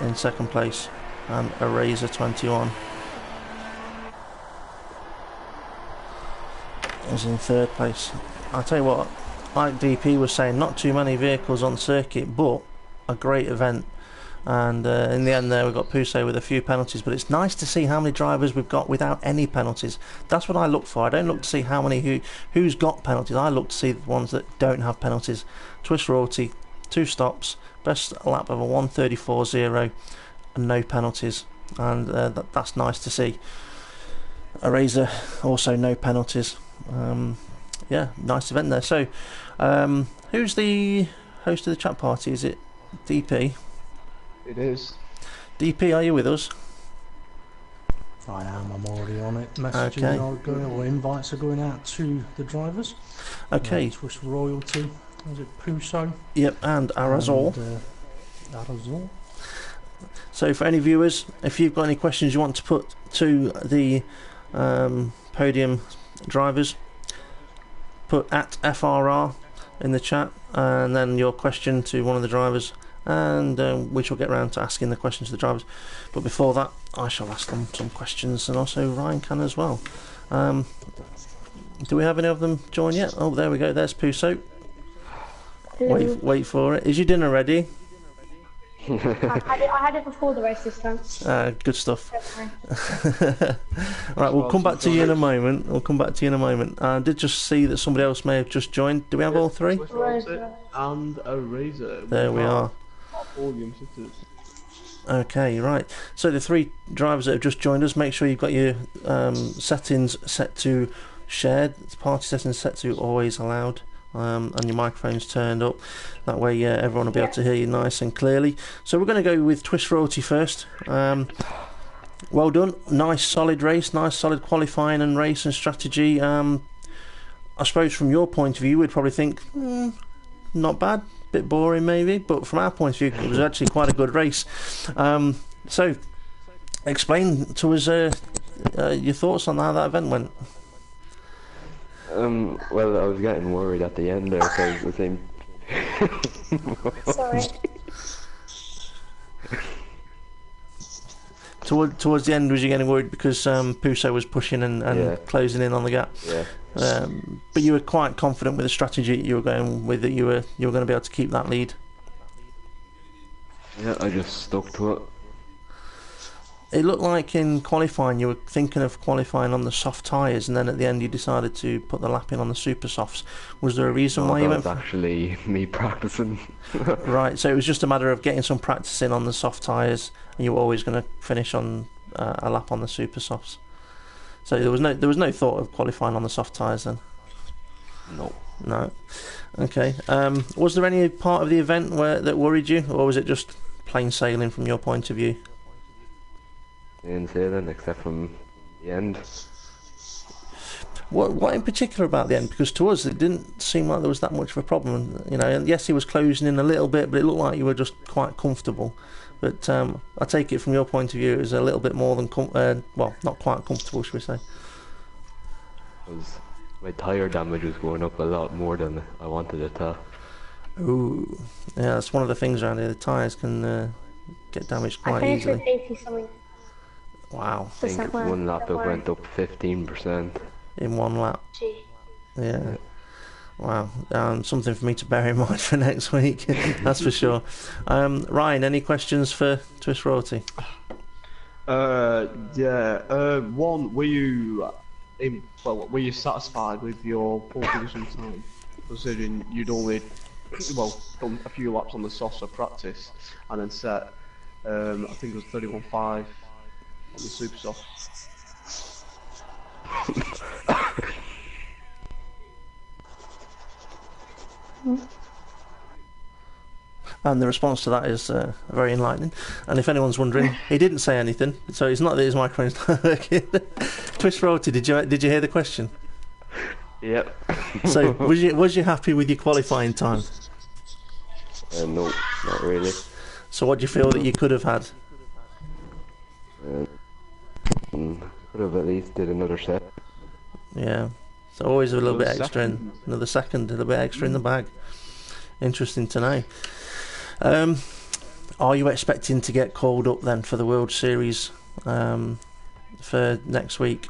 in 2nd place, and Eraser 21 is in 3rd place. I'll tell you what, like DP was saying, not too many vehicles on circuit, but a great event. And in the end there we've got Puso with a few penalties, but it's nice to see how many drivers we've got without any penalties. That's what I look for. I don't look to see how many who's got penalties. I look to see the ones that don't have penalties. Twist Royalty, 2 stops, best lap of a 1:34.0 and no penalties, and that's nice to see. Eraser also no penalties. Yeah, nice event there. So who's the host of the chat party? Is it DP? It is. DP, are you with us? I am, I'm already on it. Messages are going, or invites are going out to the drivers. Okay. Twist Royalty, is it Puso? Yep, and Arazor. Arazor. So for any viewers, if you've got any questions you want to put to the podium drivers, put at FRR in the chat, and then your question to one of the drivers, and we shall get round to asking the questions to the drivers. But before that, I shall ask them some questions, and also Ryan can as well. Do we have any of them join yet? Oh, there we go. There's Puso. Wait for it. Is your dinner ready? I had it before the race this time. Good stuff. Right, we'll come back to you in a moment. I did just see that somebody else may have just joined. Do we have all 3? And a Razor. There we are. Okay, right. So the 3 drivers that have just joined us, make sure you've got your settings set to shared, party settings set to always allowed, and your microphone's turned up. That way everyone will be able to hear you nice and clearly. So we're going to go with Twist Royalty first. Well done. Nice solid race, nice solid qualifying and race and strategy. I suppose from your point of view we'd probably think not bad, bit boring maybe, but from our point of view it was actually quite a good race. So explain to us your thoughts on how that event went. Well, I was getting worried at the end there, so I was saying... Sorry. Towards the end, was you getting worried because Puso was pushing and closing in on the gap? Yeah. But you were quite confident with the strategy you were going with, that you were going to be able to keep that lead. Yeah, I just stuck to it. It looked like in qualifying you were thinking of qualifying on the soft tyres, and then at the end you decided to put the lap in on the super softs. Was there a reason why you went? That was actually me practicing. Right, so it was just a matter of getting some practice in on the soft tyres, and you were always going to finish on a lap on the super softs. So there was no thought of qualifying on the soft tyres then. No. Okay. Was there any part of the event that worried you, or was it just plain sailing from your point of view? Plain sailing, except from the end. What in particular about the end? Because to us it didn't seem like there was that much of a problem. You know, and yes, he was closing in a little bit, but it looked like you were just quite comfortable. But I take it from your point of view, it was a little bit more than well, not quite comfortable, should we say? My tyre damage was going up a lot more than I wanted it to. Ooh, yeah, that's one of the things around here. The tyres can get damaged quite easily. I finished with 80-something. Wow. I think one lap it went up 15%. In one lap? Gee. Yeah. Wow. Something for me to bear in mind for next week, that's for sure. Ryan, any questions for Twist Royalty? One, were you satisfied with your pole position time, considering you'd only done a few laps on the softs for practice, and then set I think it was 31.5 on the super soft. And the response to that is very enlightening. And if anyone's wondering, he didn't say anything, so it's not that his microphone's not working. Twist Royalty, did you hear the question? Yep. So was you happy with your qualifying time? No, not really. So what do you feel that you could have had? Could have at least did another set. Yeah. So always a little bit extra in another second, a little bit extra in the bag. Interesting to know. Are you expecting to get called up then for the World Series for next week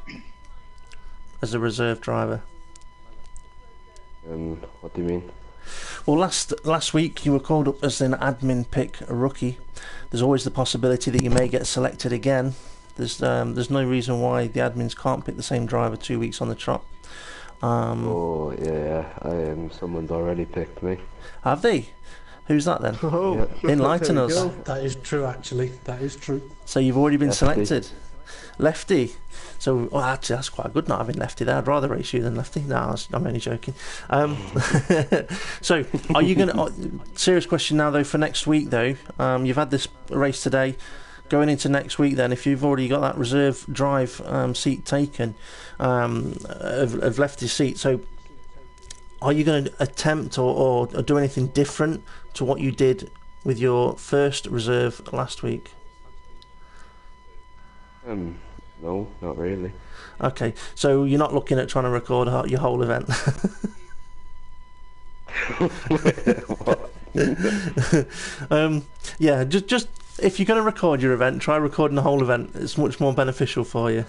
as a reserve driver? What do you mean? Well, last week you were called up as an admin pick rookie. There's always the possibility that you may get selected again. There's no reason why the admins can't pick the same driver 2 weeks on the trot. Oh yeah, someone's already picked me. Have they? Who's that then? Oh, Enlighten us. That is true, actually. That is true. So you've already been Lefty. selected. Lefty. So, actually, that's quite good not having Lefty there. I'd rather race you than Lefty. No, I'm only joking. So, are you going to... serious question now, though, for next week, though. You've had this race today. Going into next week, then, if you've already got that reserve drive seat taken of Lefty's seat, so are you going to attempt or do anything different to what you did with your first reserve last week? No, not really. Okay, so you're not looking at trying to record your whole event? Yeah, just if you're going to record your event, try recording the whole event. It's much more beneficial for you.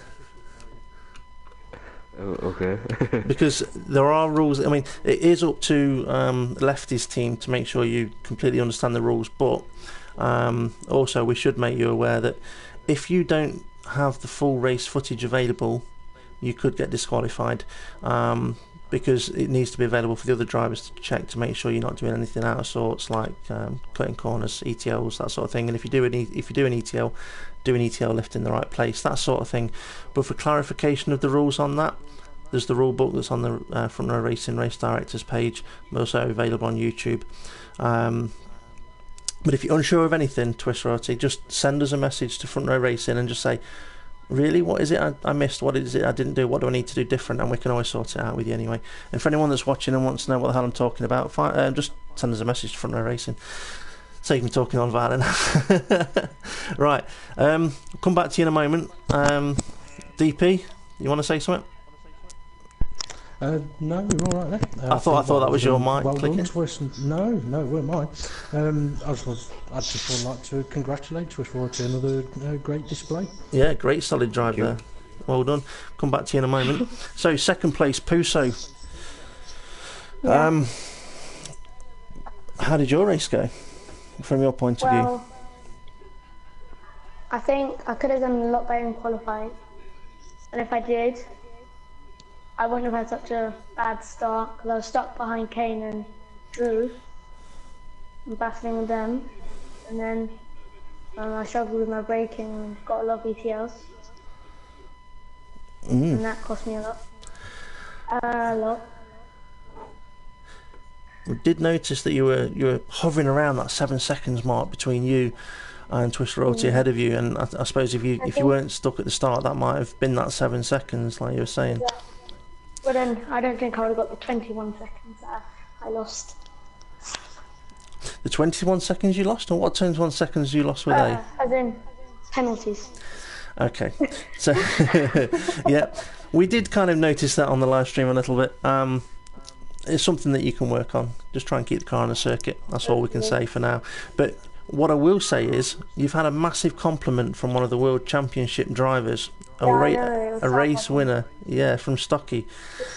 Oh, okay. Because there are rules. I mean, it is up to Lefty's team to make sure you completely understand the rules, but also we should make you aware that if you don't have the full race footage available, you could get disqualified, because it needs to be available for the other drivers to check to make sure you're not doing anything out of sorts, like cutting corners, ETLs, that sort of thing. And if you do an ETL, do an ETL lift in the right place, that sort of thing. But for clarification of the rules on that, there's the rule book that's on the Front Row Racing Race Directors page, also available on YouTube. But if you're unsure of anything, Twist Royalty, just send us a message to Front Row Racing and just say, really, what is it I missed? What is it I didn't do? What do I need to do different? And we can always sort it out with you anyway. And for anyone that's watching and wants to know what the hell I'm talking about, just send us a message to Front Row Racing. Save me talking on about it. Right, come back to you in a moment. DP, you want to say something? No, you're all right there. I thought that was your mic Well clicking. done, Twist. No, it weren't mine. I just would like to congratulate Twist for another great display. Yeah, great solid drive there. Well done. Come back to you in a moment. So, second place, Puso. Yeah. How did your race go, from your point of view? Well, I think I could have done a lot better in qualifying, and if I did, I wouldn't have had such a bad start because I was stuck behind Kane and Drew and battling with them, and then I struggled with my braking and got a lot of ETLs, and that cost me a lot. A lot. We did notice that you were hovering around that 7 seconds mark between you and Twist Royalty ahead of you, and I suppose if you weren't stuck at the start, that might have been that 7 seconds, like you were saying. Yeah. But then I don't think I would have got the 21 seconds that I lost. The 21 seconds you lost, or what 21 seconds you lost were they? As in penalties. Okay, so yeah, we did kind of notice that on the live stream a little bit. It's something that you can work on. Just try and keep the car on the circuit. That's all we can say for now. But what I will say is, you've had a massive compliment from one of the World Championship drivers, a race winner, from Stocky.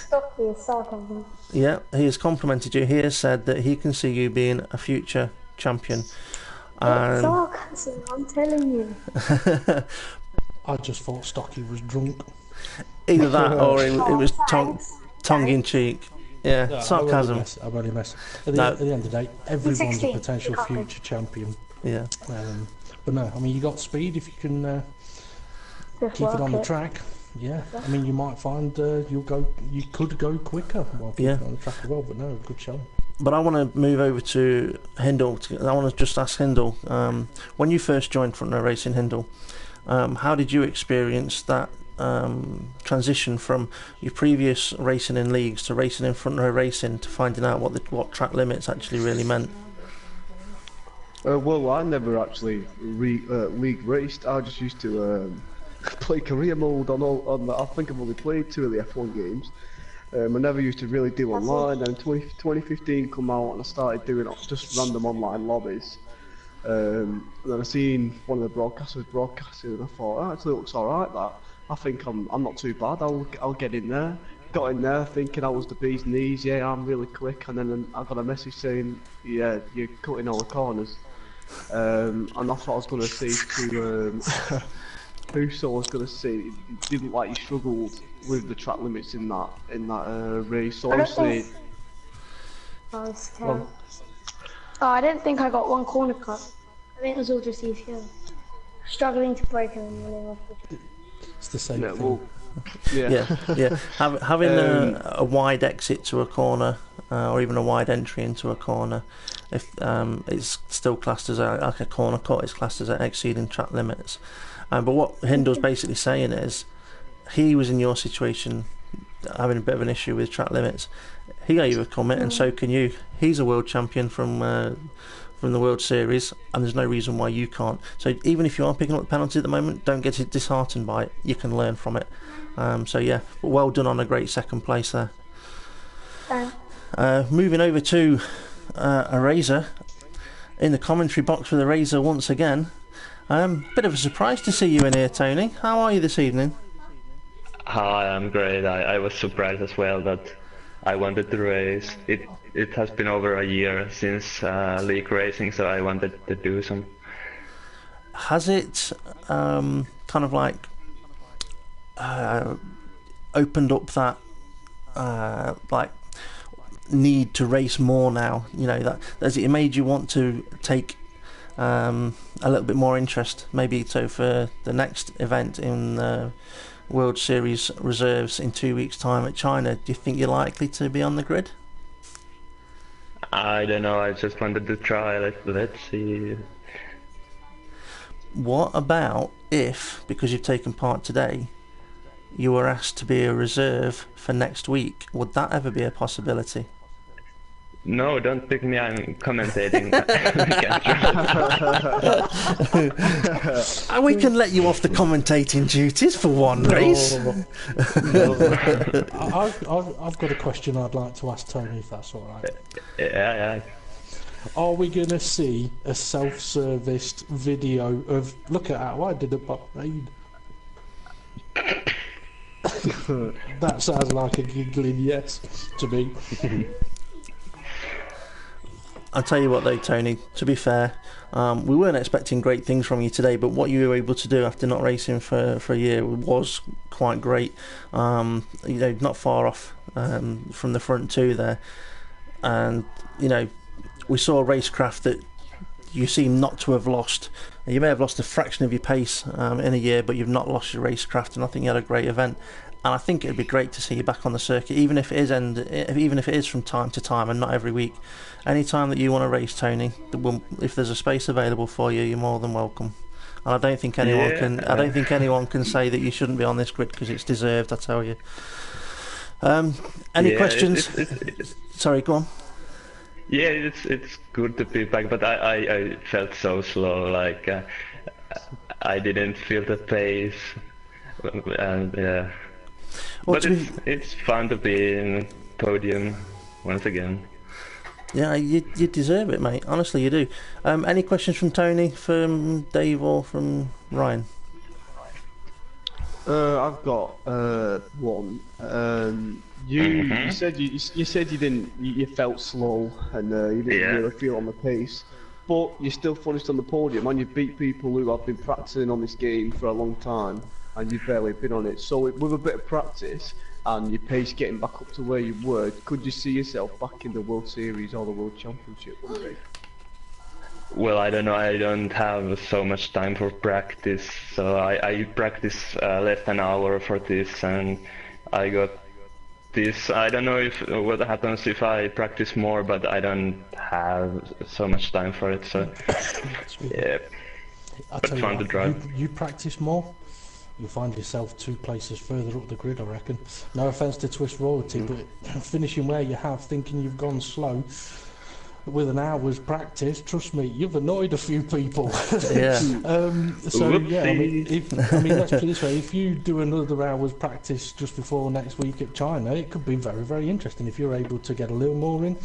Stocky is sarcasm. Yeah, he has complimented you. He has said that he can see you being a future champion. It's sarcasm, I'm telling you. I just thought Stocky was drunk. Either that, or it was tongue in cheek. Yeah, No, sarcasm. I really mess. At the end of the day, everyone's a 16. potential future champion. Yeah. But no, I mean, you got speed if you can Just keep it work on the track. Yeah, I mean, you might find you could go quicker while keeping it on the track as well. But no, good show. But I want to move over to HiNDLE. I want to just ask HiNDLE, when you first joined Front Row Racing HiNDLE, how did you experience that transition from your previous racing in leagues to racing in Front Row Racing, to finding out what track limits actually really meant? Well, I never actually league raced. I just used to play career mode on. I think I've only played 2 of the F1 games. I never used to really do online. And 2015 come out, and I started doing just random online lobbies. And then I seen one of the broadcasters broadcasting, and I thought, oh, it actually looks alright. That I think I'm not too bad. I'll get in there. Got in there thinking I was the bee's knees. Yeah, I'm really quick. And then I got a message saying, yeah, you're cutting all the corners. And that's what I was going to say to Puso. I was going to say, it didn't like you struggled with the track limits in that race. So obviously, I didn't think I got one corner cut. I think it was all just ECL. Struggling to break and then running off the track. It's the same thing. well, yeah. Having a wide exit to a corner, or even a wide entry into a corner, if it's still classed as like a corner cut, it's classed as exceeding track limits. But what HiNDLE's basically saying is, he was in your situation, having a bit of an issue with track limits. He overcome it, and so can you. He's a world champion from the World Series, and there's no reason why you can't. So even if you are picking up the penalty at the moment, don't get disheartened by it. You can learn from it. So yeah, well done on a great second place there. Moving over to a Razor in the commentary box with a Razor once again. Bit of a surprise to see you in here, Tony. How are you this evening? Hi, I'm great. I was surprised as well that I wanted to race. It has been over a year since league racing, so I wanted to do some. Has it kind of like opened up that like need to race more now? You know, that has it made you want to take a little bit more interest, maybe so for the next event in World Series reserves in 2 weeks' time at China? Do you think you're likely to be on the grid? I don't know, I just wanted to try. Let's see. What about if, because you've taken part today, you were asked to be a reserve for next week? Would that ever be a possibility? No, don't pick me. I'm commentating. And we can let you off the commentating duties for one race. I've got a question I'd like to ask Tony, if that's all right. Yeah. Are we going to see a self-serviced video of, look at how I did at Bahrain? That sounds like a giggling yes to me. I'll tell you what though, Tony, to be fair, we weren't expecting great things from you today, but what you were able to do after not racing for a year was quite great. You know, not far off from the front two there. And, you know, we saw a racecraft that you seem not to have lost. You may have lost a fraction of your pace in a year, but you've not lost your racecraft, and I think you had a great event. And I think it'd be great to see you back on the circuit, even if it is from time to time and not every week. Any time that you want to race, Tony, if there's a space available for you, you're more than welcome. And I don't think anyone can. I don't think anyone can say that you shouldn't be on this grid, because it's deserved. I tell you. Any questions? Sorry, go on. Yeah, it's good to be back, but I felt so slow. Like I didn't feel the pace, and yeah. Well, but it's fun to be in podium once again. Yeah, you deserve it, mate. Honestly, you do. Any questions from Tony, from Dave, or from Ryan? I've got one. You said you said you felt slow and you didn't really feel on the pace, but you still finished on the podium and you beat people who have been practicing on this game for a long time, and you've barely been on it. So with a bit of practice and your pace getting back up to where you were, could you see yourself back in the World Series or the World Championship one day? Well, I don't know. I don't have so much time for practice, so I practice less than an hour for this, and I got this. I don't know what happens if I practice more, but I don't have so much time for it. So yeah, but fun to drive. You practice more, you'll find yourself 2 places further up the grid, I reckon. No offence to Twist Royalty, but finishing where you have, thinking you've gone slow with an hour's practice, trust me, you've annoyed a few people. Yeah. So yeah, I mean, let's put it this way: if you do another hour's practice just before next week at China, it could be very, very interesting. If you're able to get a little more in,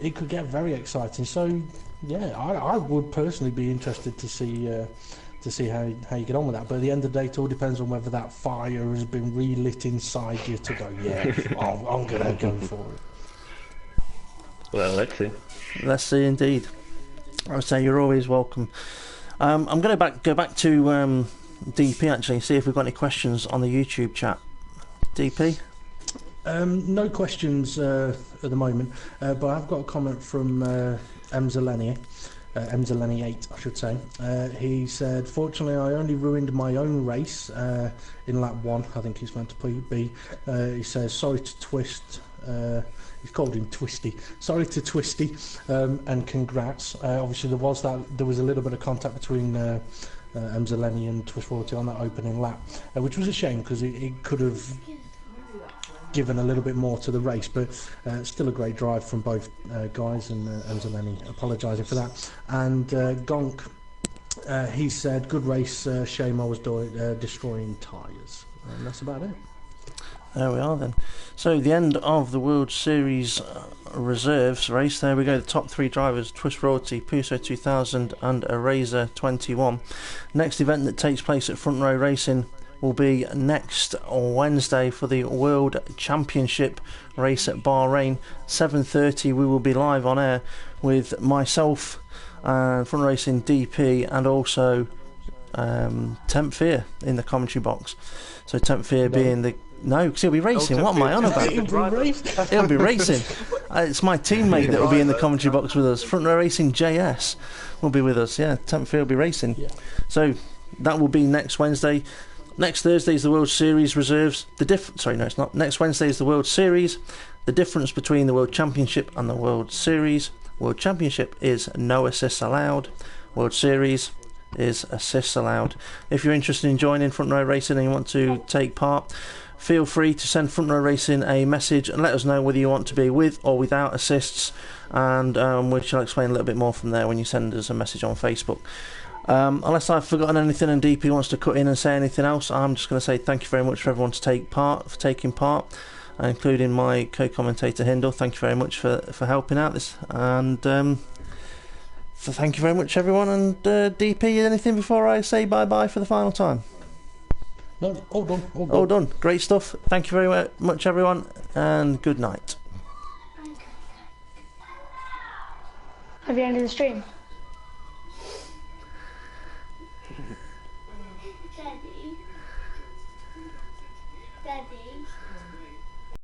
it could get very exciting. So yeah, I would personally be interested to see how you get on with that. But at the end of the day, it all depends on whether that fire has been relit inside you to go, yeah, I'm gonna go for it. Well, let's see. Let's see, indeed. I would say you're always welcome. I'm going to go back to DP, actually, see if we've got any questions on the YouTube chat. DP? No questions at the moment, but I've got a comment from x-HiNDLE-X, I should say. He said, fortunately I only ruined my own race in lap 1, I think he's meant to be. He says, sorry to Twist, he's called him Twisty. Sorry to Twisty, and congrats. Obviously there was a little bit of contact between x-HiNDLE and Twist Royalty on that opening lap, which was a shame, because it could have given a little bit more to the race, but still a great drive from both guys, and x-HiNDLE apologising for that. And Gonk, he said, good race, shame I was destroying tyres. And that's about it. There we are then. So the end of the World Series reserves race. There we go. The top 3 drivers: Twist Royalty, Puso 2000 and Eraser 21. Next event that takes place at Front Row Racing will be next Wednesday for the World Championship race at Bahrain. 7:30 we will be live on air with myself and Front Racing DP, and also Temp Fear in the commentary box. So Temp Fear being the... No, because he'll be racing. What am I on about? He'll be racing. It's my teammate that will be in the commentary box with us. Front Row Racing JS will be with us. Yeah, Temp Fear will be racing. Yeah. So that will be next Wednesday. Next Thursday is the World Series reserves. Sorry, no, it's not. Next Wednesday is the World Series. The difference between the World Championship and the World Series: World Championship is no assists allowed. World Series is assists allowed. If you're interested in joining Front Row Racing and you want to take part, feel free to send Front Row Racing a message and let us know whether you want to be with or without assists, and we shall explain a little bit more from there when you send us a message on Facebook. Unless I've forgotten anything and DP wants to cut in and say anything else, I'm just going to say thank you very much for everyone for taking part, including my co-commentator Hindle. Thank you very much for helping out this, and so thank you very much everyone. And DP, anything before I say bye bye for the final time? No, all done. All done. Great stuff. Thank you very much everyone, and good night. Have you ended the stream?